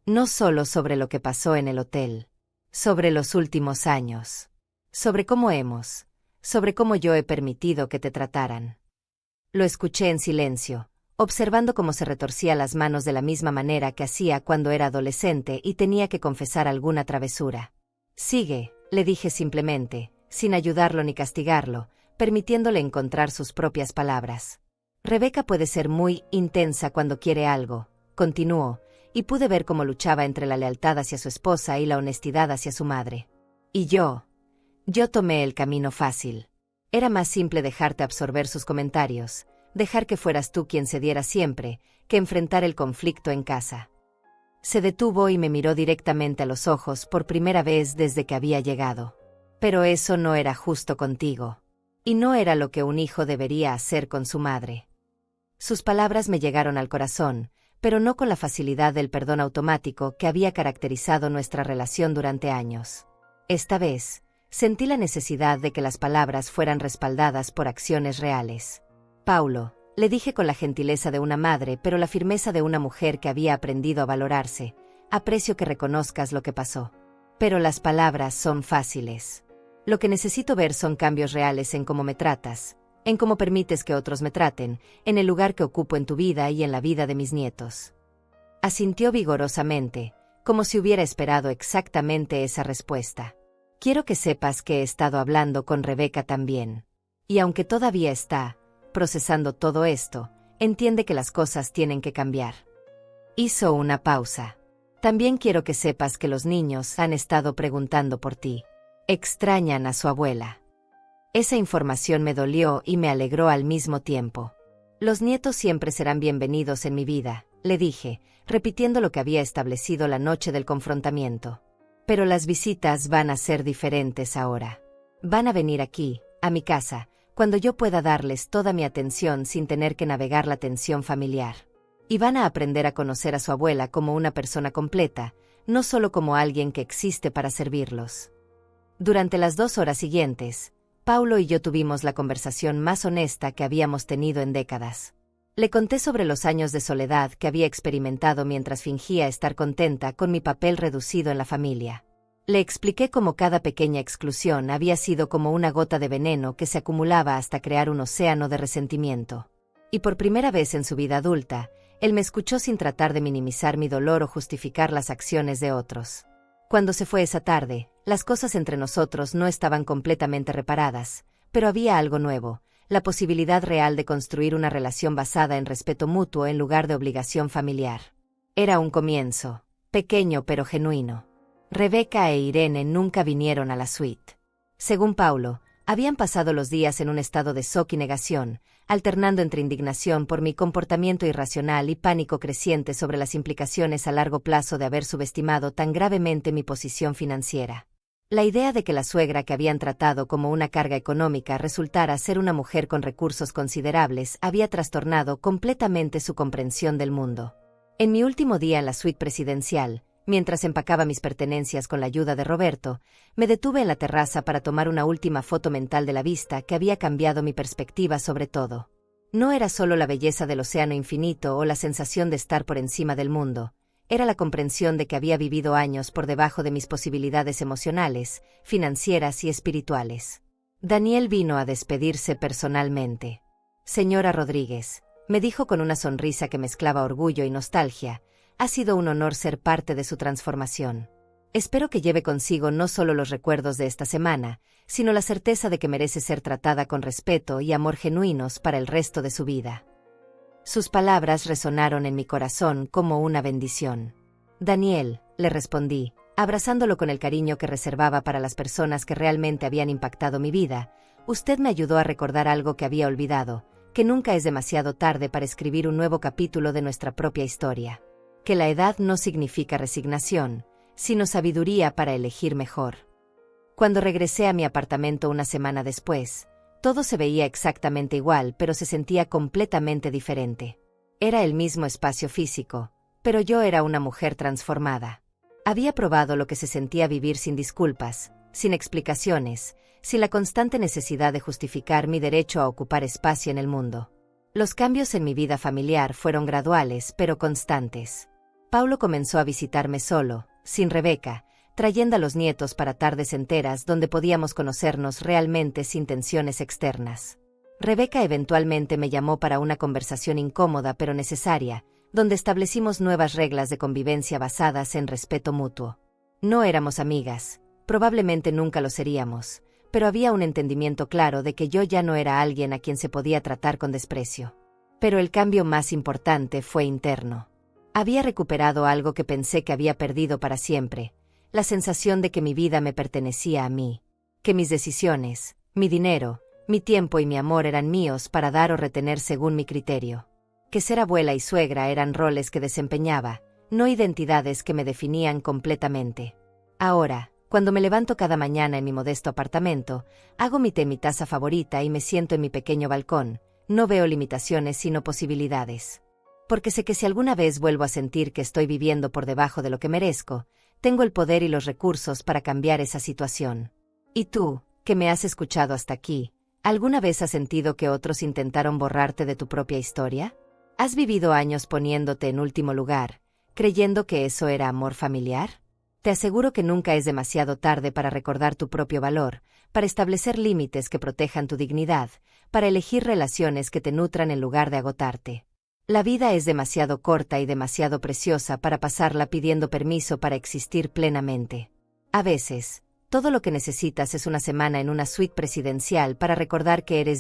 No solo sobre lo que pasó en el hotel, sobre los últimos años, sobre cómo yo he permitido que te trataran. Lo escuché en silencio, observando cómo se retorcía las manos de la misma manera que hacía cuando era adolescente y tenía que confesar alguna travesura. «Sigue», le dije simplemente, sin ayudarlo ni castigarlo, permitiéndole encontrar sus propias palabras. «Rebeca puede ser muy intensa cuando quiere algo», continuó, y pude ver cómo luchaba entre la lealtad hacia su esposa y la honestidad hacia su madre. «Y yo tomé el camino fácil. Era más simple dejarte absorber sus comentarios, dejar que fueras tú quien cediera siempre, que enfrentar el conflicto en casa». Se detuvo y me miró directamente a los ojos por primera vez desde que había llegado. «Pero eso no era justo contigo. Y no era lo que un hijo debería hacer con su madre». Sus palabras me llegaron al corazón, pero no con la facilidad del perdón automático que había caracterizado nuestra relación durante años. Esta vez, sentí la necesidad de que las palabras fueran respaldadas por acciones reales. «Paulo», le dije con la gentileza de una madre pero la firmeza de una mujer que había aprendido a valorarse, «aprecio que reconozcas lo que pasó. Pero las palabras son fáciles. Lo que necesito ver son cambios reales en cómo me tratas, en cómo permites que otros me traten, en el lugar que ocupo en tu vida y en la vida de mis nietos». Asintió vigorosamente, como si hubiera esperado exactamente esa respuesta. «Quiero que sepas que he estado hablando con Rebeca también. Y aunque todavía está procesando todo esto, entiende que las cosas tienen que cambiar». Hizo una pausa. «También quiero que sepas que los niños han estado preguntando por ti. Extrañan a su abuela». Esa información me dolió y me alegró al mismo tiempo. «Los nietos siempre serán bienvenidos en mi vida», le dije, repitiendo lo que había establecido la noche del confrontamiento. «Pero las visitas van a ser diferentes ahora. Van a venir aquí, a mi casa, cuando yo pueda darles toda mi atención sin tener que navegar la tensión familiar. Y van a aprender a conocer a su abuela como una persona completa, no solo como alguien que existe para servirlos». Durante las 2 horas siguientes, Paulo y yo tuvimos la conversación más honesta que habíamos tenido en décadas. Le conté sobre los años de soledad que había experimentado mientras fingía estar contenta con mi papel reducido en la familia. Le expliqué cómo cada pequeña exclusión había sido como una gota de veneno que se acumulaba hasta crear un océano de resentimiento. Y por primera vez en su vida adulta, él me escuchó sin tratar de minimizar mi dolor o justificar las acciones de otros. Cuando se fue esa tarde, las cosas entre nosotros no estaban completamente reparadas, pero había algo nuevo, la posibilidad real de construir una relación basada en respeto mutuo en lugar de obligación familiar. Era un comienzo, pequeño pero genuino. Rebeca e Irene nunca vinieron a la suite. Según Paulo, habían pasado los días en un estado de shock y negación, alternando entre indignación por mi comportamiento irracional y pánico creciente sobre las implicaciones a largo plazo de haber subestimado tan gravemente mi posición financiera. La idea de que la suegra que habían tratado como una carga económica resultara ser una mujer con recursos considerables había trastornado completamente su comprensión del mundo. En mi último día en la suite presidencial, mientras empacaba mis pertenencias con la ayuda de Roberto, me detuve en la terraza para tomar una última foto mental de la vista que había cambiado mi perspectiva sobre todo. No era solo la belleza del océano infinito o la sensación de estar por encima del mundo, era la comprensión de que había vivido años por debajo de mis posibilidades emocionales, financieras y espirituales. Daniel vino a despedirse personalmente. Señora Rodríguez, me dijo con una sonrisa que mezclaba orgullo y nostalgia, ha sido un honor ser parte de su transformación. Espero que lleve consigo no solo los recuerdos de esta semana, sino la certeza de que merece ser tratada con respeto y amor genuinos para el resto de su vida. Sus palabras resonaron en mi corazón como una bendición. Daniel, le respondí, abrazándolo con el cariño que reservaba para las personas que realmente habían impactado mi vida, usted me ayudó a recordar algo que había olvidado, que nunca es demasiado tarde para escribir un nuevo capítulo de nuestra propia historia. Que la edad no significa resignación, sino sabiduría para elegir mejor. Cuando regresé a mi apartamento una semana después, todo se veía exactamente igual, pero se sentía completamente diferente. Era el mismo espacio físico, pero yo era una mujer transformada. Había probado lo que se sentía vivir sin disculpas, sin explicaciones, sin la constante necesidad de justificar mi derecho a ocupar espacio en el mundo. Los cambios en mi vida familiar fueron graduales, pero constantes. Paulo comenzó a visitarme solo, sin Rebeca, trayendo a los nietos para tardes enteras donde podíamos conocernos realmente sin tensiones externas. Rebeca eventualmente me llamó para una conversación incómoda pero necesaria, donde establecimos nuevas reglas de convivencia basadas en respeto mutuo. No éramos amigas, probablemente nunca lo seríamos, pero había un entendimiento claro de que yo ya no era alguien a quien se podía tratar con desprecio. Pero el cambio más importante fue interno. Había recuperado algo que pensé que había perdido para siempre, la sensación de que mi vida me pertenecía a mí, que mis decisiones, mi dinero, mi tiempo y mi amor eran míos para dar o retener según mi criterio. Que ser abuela y suegra eran roles que desempeñaba, no identidades que me definían completamente. Ahora, cuando me levanto cada mañana en mi modesto apartamento, hago mi té, mi taza favorita y me siento en mi pequeño balcón, no veo limitaciones sino posibilidades. Porque sé que si alguna vez vuelvo a sentir que estoy viviendo por debajo de lo que merezco, tengo el poder y los recursos para cambiar esa situación. ¿Y tú, que me has escuchado hasta aquí, alguna vez has sentido que otros intentaron borrarte de tu propia historia? ¿Has vivido años poniéndote en último lugar, creyendo que eso era amor familiar? Te aseguro que nunca es demasiado tarde para recordar tu propio valor, para establecer límites que protejan tu dignidad, para elegir relaciones que te nutran en lugar de agotarte. La vida es demasiado corta y demasiado preciosa para pasarla pidiendo permiso para existir plenamente. A veces, todo lo que necesitas es una semana en una suite presidencial para recordar que eres